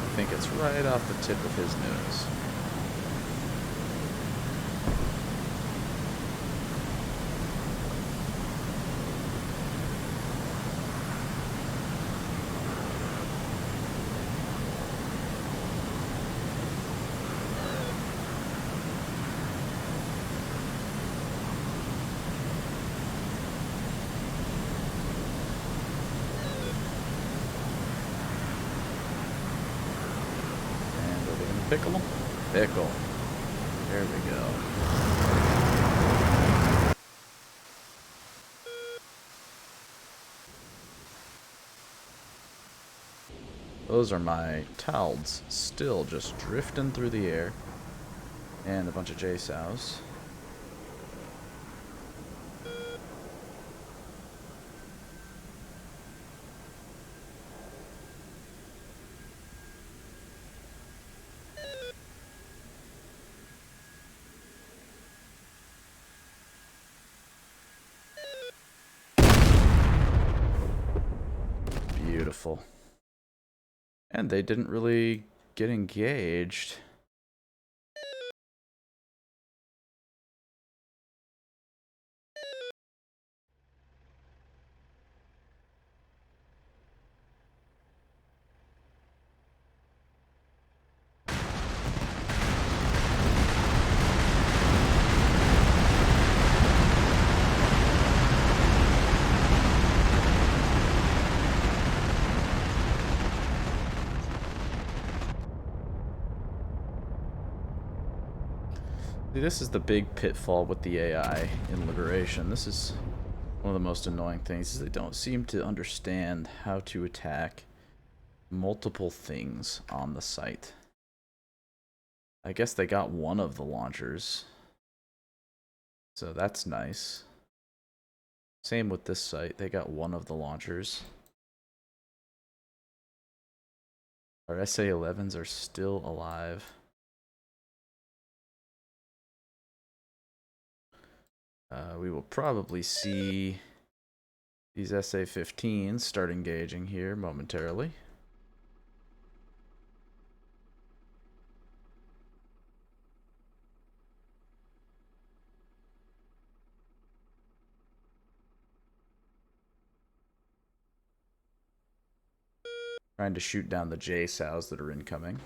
I think it's right off the tip of his nose. Pickle them? Pickle. There we go. Those are my TALDs, still just drifting through the air. And a bunch of JSOWs. Beautiful. And they didn't really get engaged. See, this is the big pitfall with the AI in Liberation. This is one of the most annoying things, is they don't seem to understand how to attack multiple things on the site. I guess they got one of the launchers, so that's nice. Same with this site, they got one of the launchers. Our SA-11s are still alive. We will probably see these SA-15s start engaging here momentarily. Trying to shoot down the JSOWs that are incoming.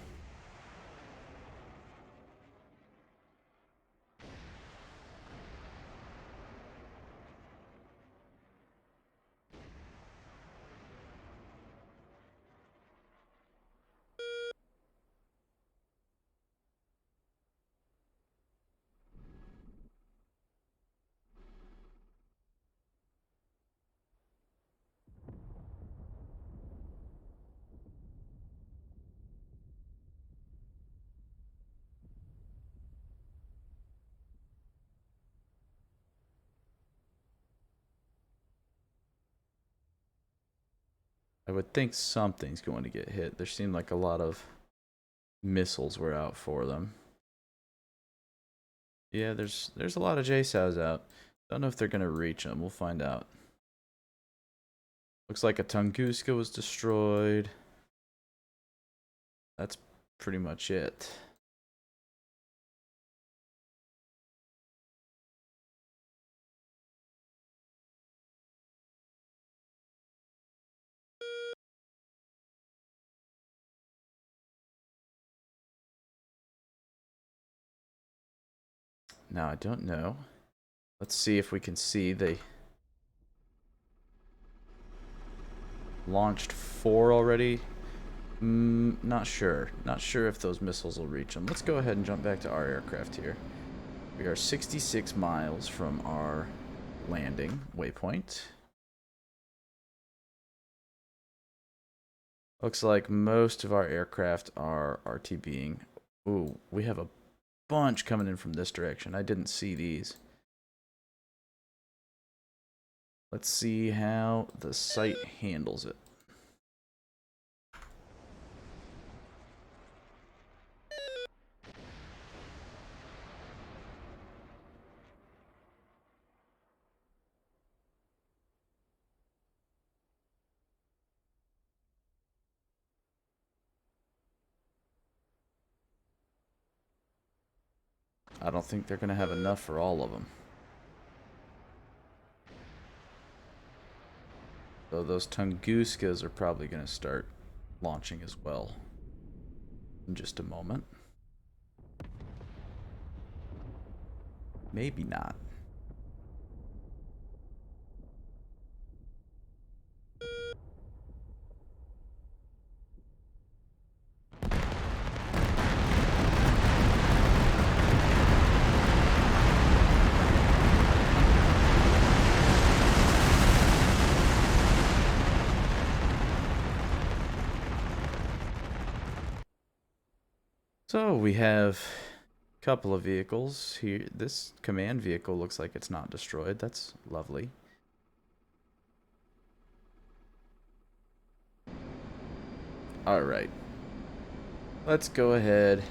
I would think something's going to get hit. There seemed like a lot of missiles were out for them. Yeah, there's a lot of JSOWs out. Don't know if they're gonna reach them. We'll find out. Looks like a Tunguska was destroyed. That's pretty much it. Now I don't know. Let's see if we can see. They launched 4 already. Not sure. Not sure if those missiles will reach them. Let's go ahead and jump back to our aircraft here. We are 66 miles from our landing waypoint. Looks like most of our aircraft are RTBing. Ooh, we have a bunch coming in from this direction. I didn't see these. Let's see how the site handles it. I don't think they're going to have enough for all of them. So those Tunguskas are probably going to start launching as well in just a moment. Maybe not. So we have a couple of vehicles here. This command vehicle looks like it's not destroyed. That's lovely. All right. Let's go ahead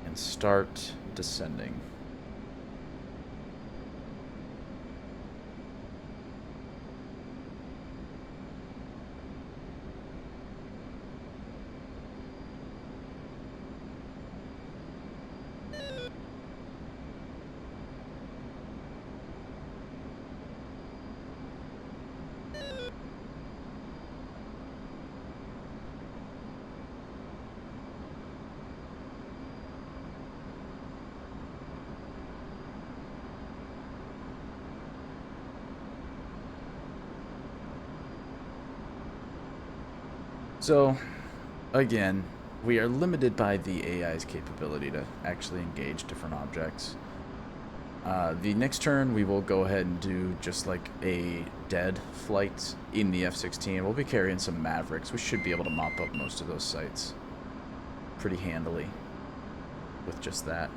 and start descending. So, again, we are limited by the AI's capability to actually engage different objects. The next turn, we will go ahead and do just like a dead flight in the F-16. We'll be carrying some Mavericks. We should be able to mop up most of those sites pretty handily with just that.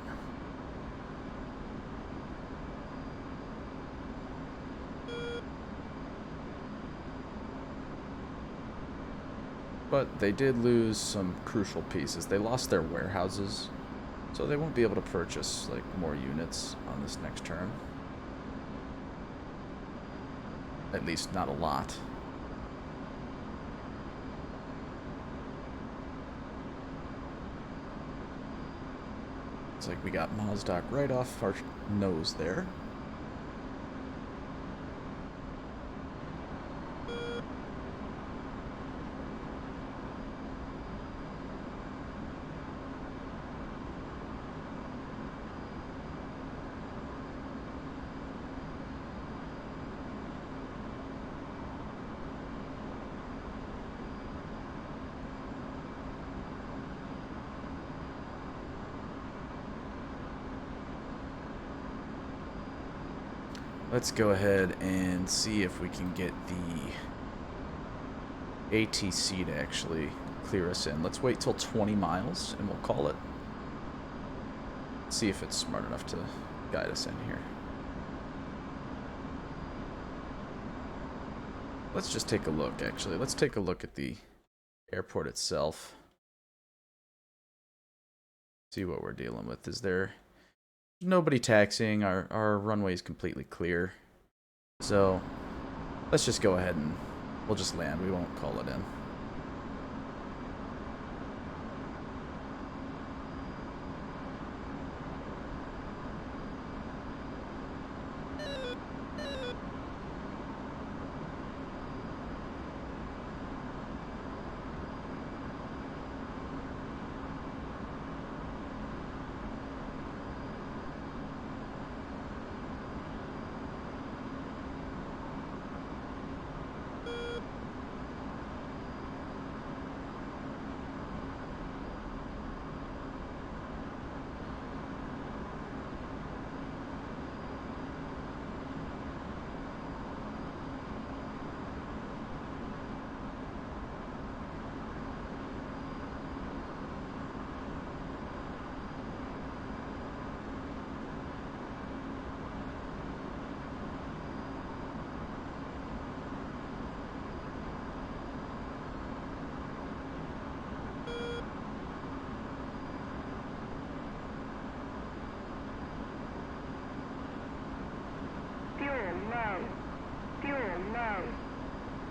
But they did lose some crucial pieces. They lost their warehouses, so they won't be able to purchase like more units on this next turn. At least not a lot. It's like we got Mozdok right off our nose there. Let's go ahead and see if we can get the ATC to actually clear us in. Let's wait till 20 miles and we'll call it. See if it's smart enough to guide us in here. let's just take a look, actually. Let's take a look at the airport itself. See what we're dealing with. Is there nobody taxiing? Our runway is completely clear. So let's just go ahead and we'll just land. We won't call it in. Fuel low.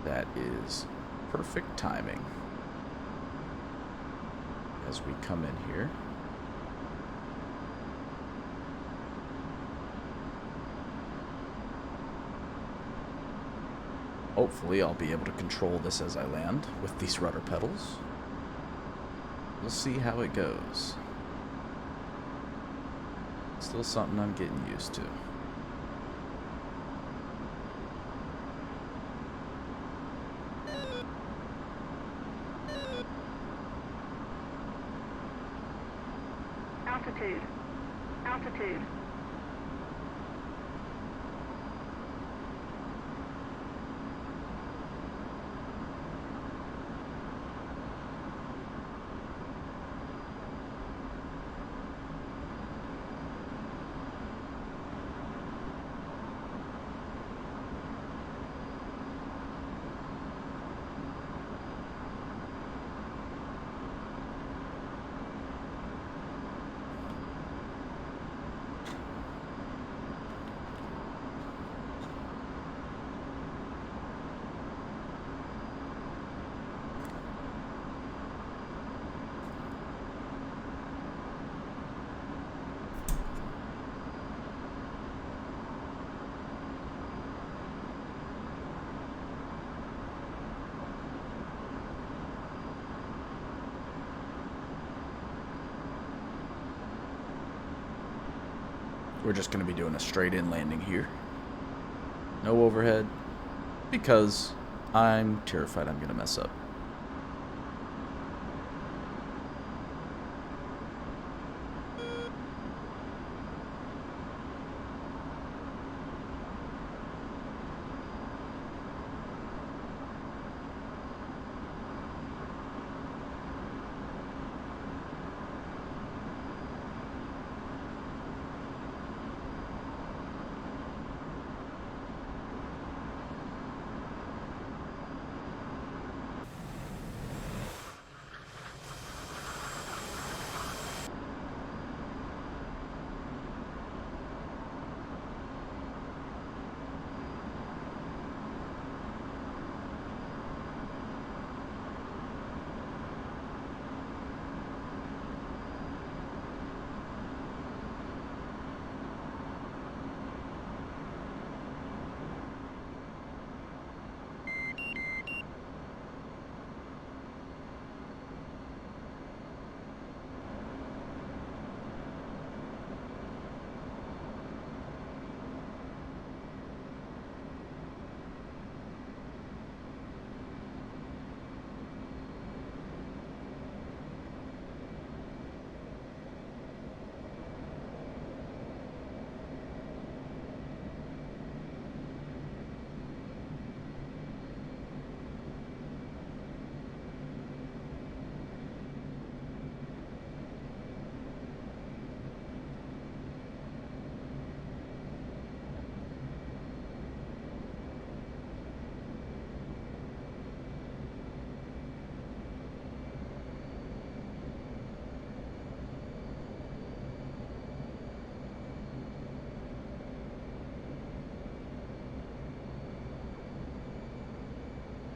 That is perfect timing. As we come in here. Hopefully I'll be able to control this as I land with these rudder pedals. We'll see how it goes. Still something I'm getting used to. Altitude. Altitude. We're just going to be doing a straight in landing here. No overhead, because I'm terrified I'm going to mess up.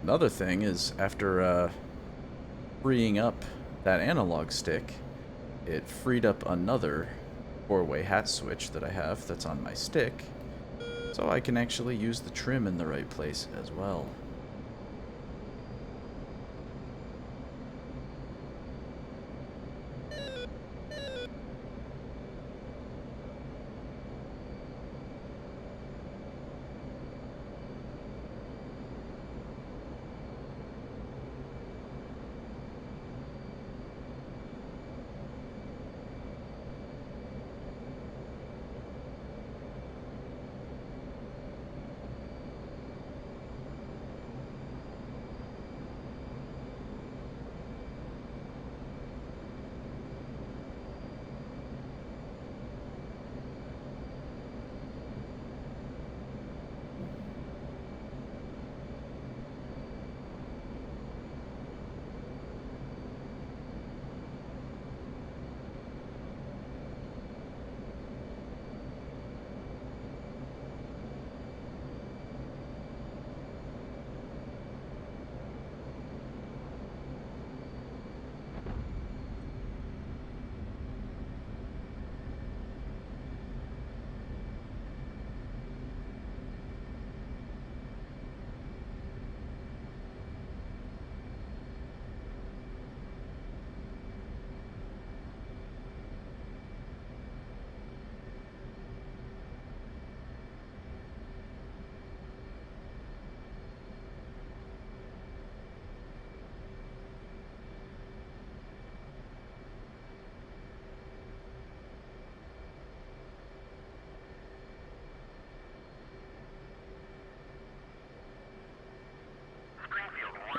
Another thing is, after freeing up that analog stick, it freed up another 4-way hat switch that I have that's on my stick, so I can actually use the trim in the right place as well.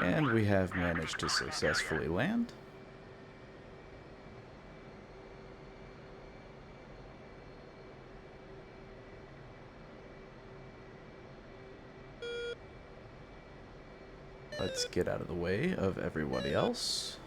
And we have managed to successfully land. Let's get out of the way of everybody else.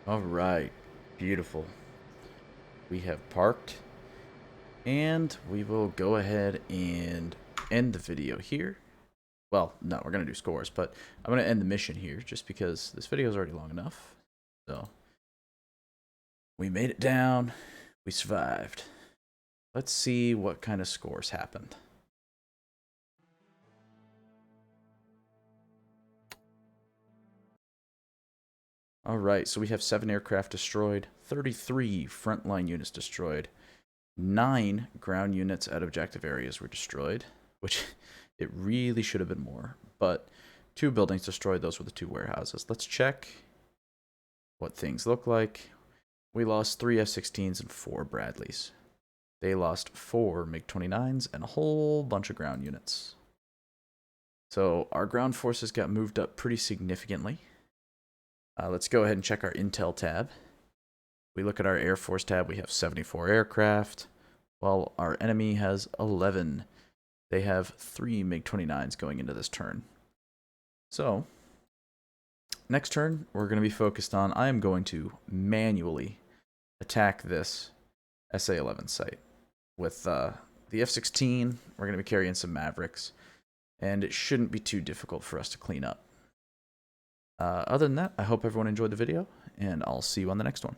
All right, beautiful. We have parked, and we will go ahead and end the video here. Well, no, we're going to do scores, but I'm going to end the mission here just because this video is already long enough. So, we made it down. We survived. Let's see what kind of scores happened. Alright, so we have 7 aircraft destroyed, 33 frontline units destroyed, 9 ground units at objective areas were destroyed, which it really should have been more, but 2 buildings destroyed. Those were the 2 warehouses. Let's check what things look like. We lost 3 F-16s and 4 Bradleys. They lost 4 MiG-29s and a whole bunch of ground units. So our ground forces got moved up pretty significantly. Let's go ahead and check our Intel tab. We look at our Air Force tab, we have 74 aircraft, while our enemy has 11. They have 3 MiG-29s going into this turn. So, next turn, we're going to be focused on, I am going to manually attack this SA-11 site. With the F-16, we're going to be carrying some Mavericks, and it shouldn't be too difficult for us to clean up. Other than that, I hope everyone enjoyed the video, and I'll see you on the next one.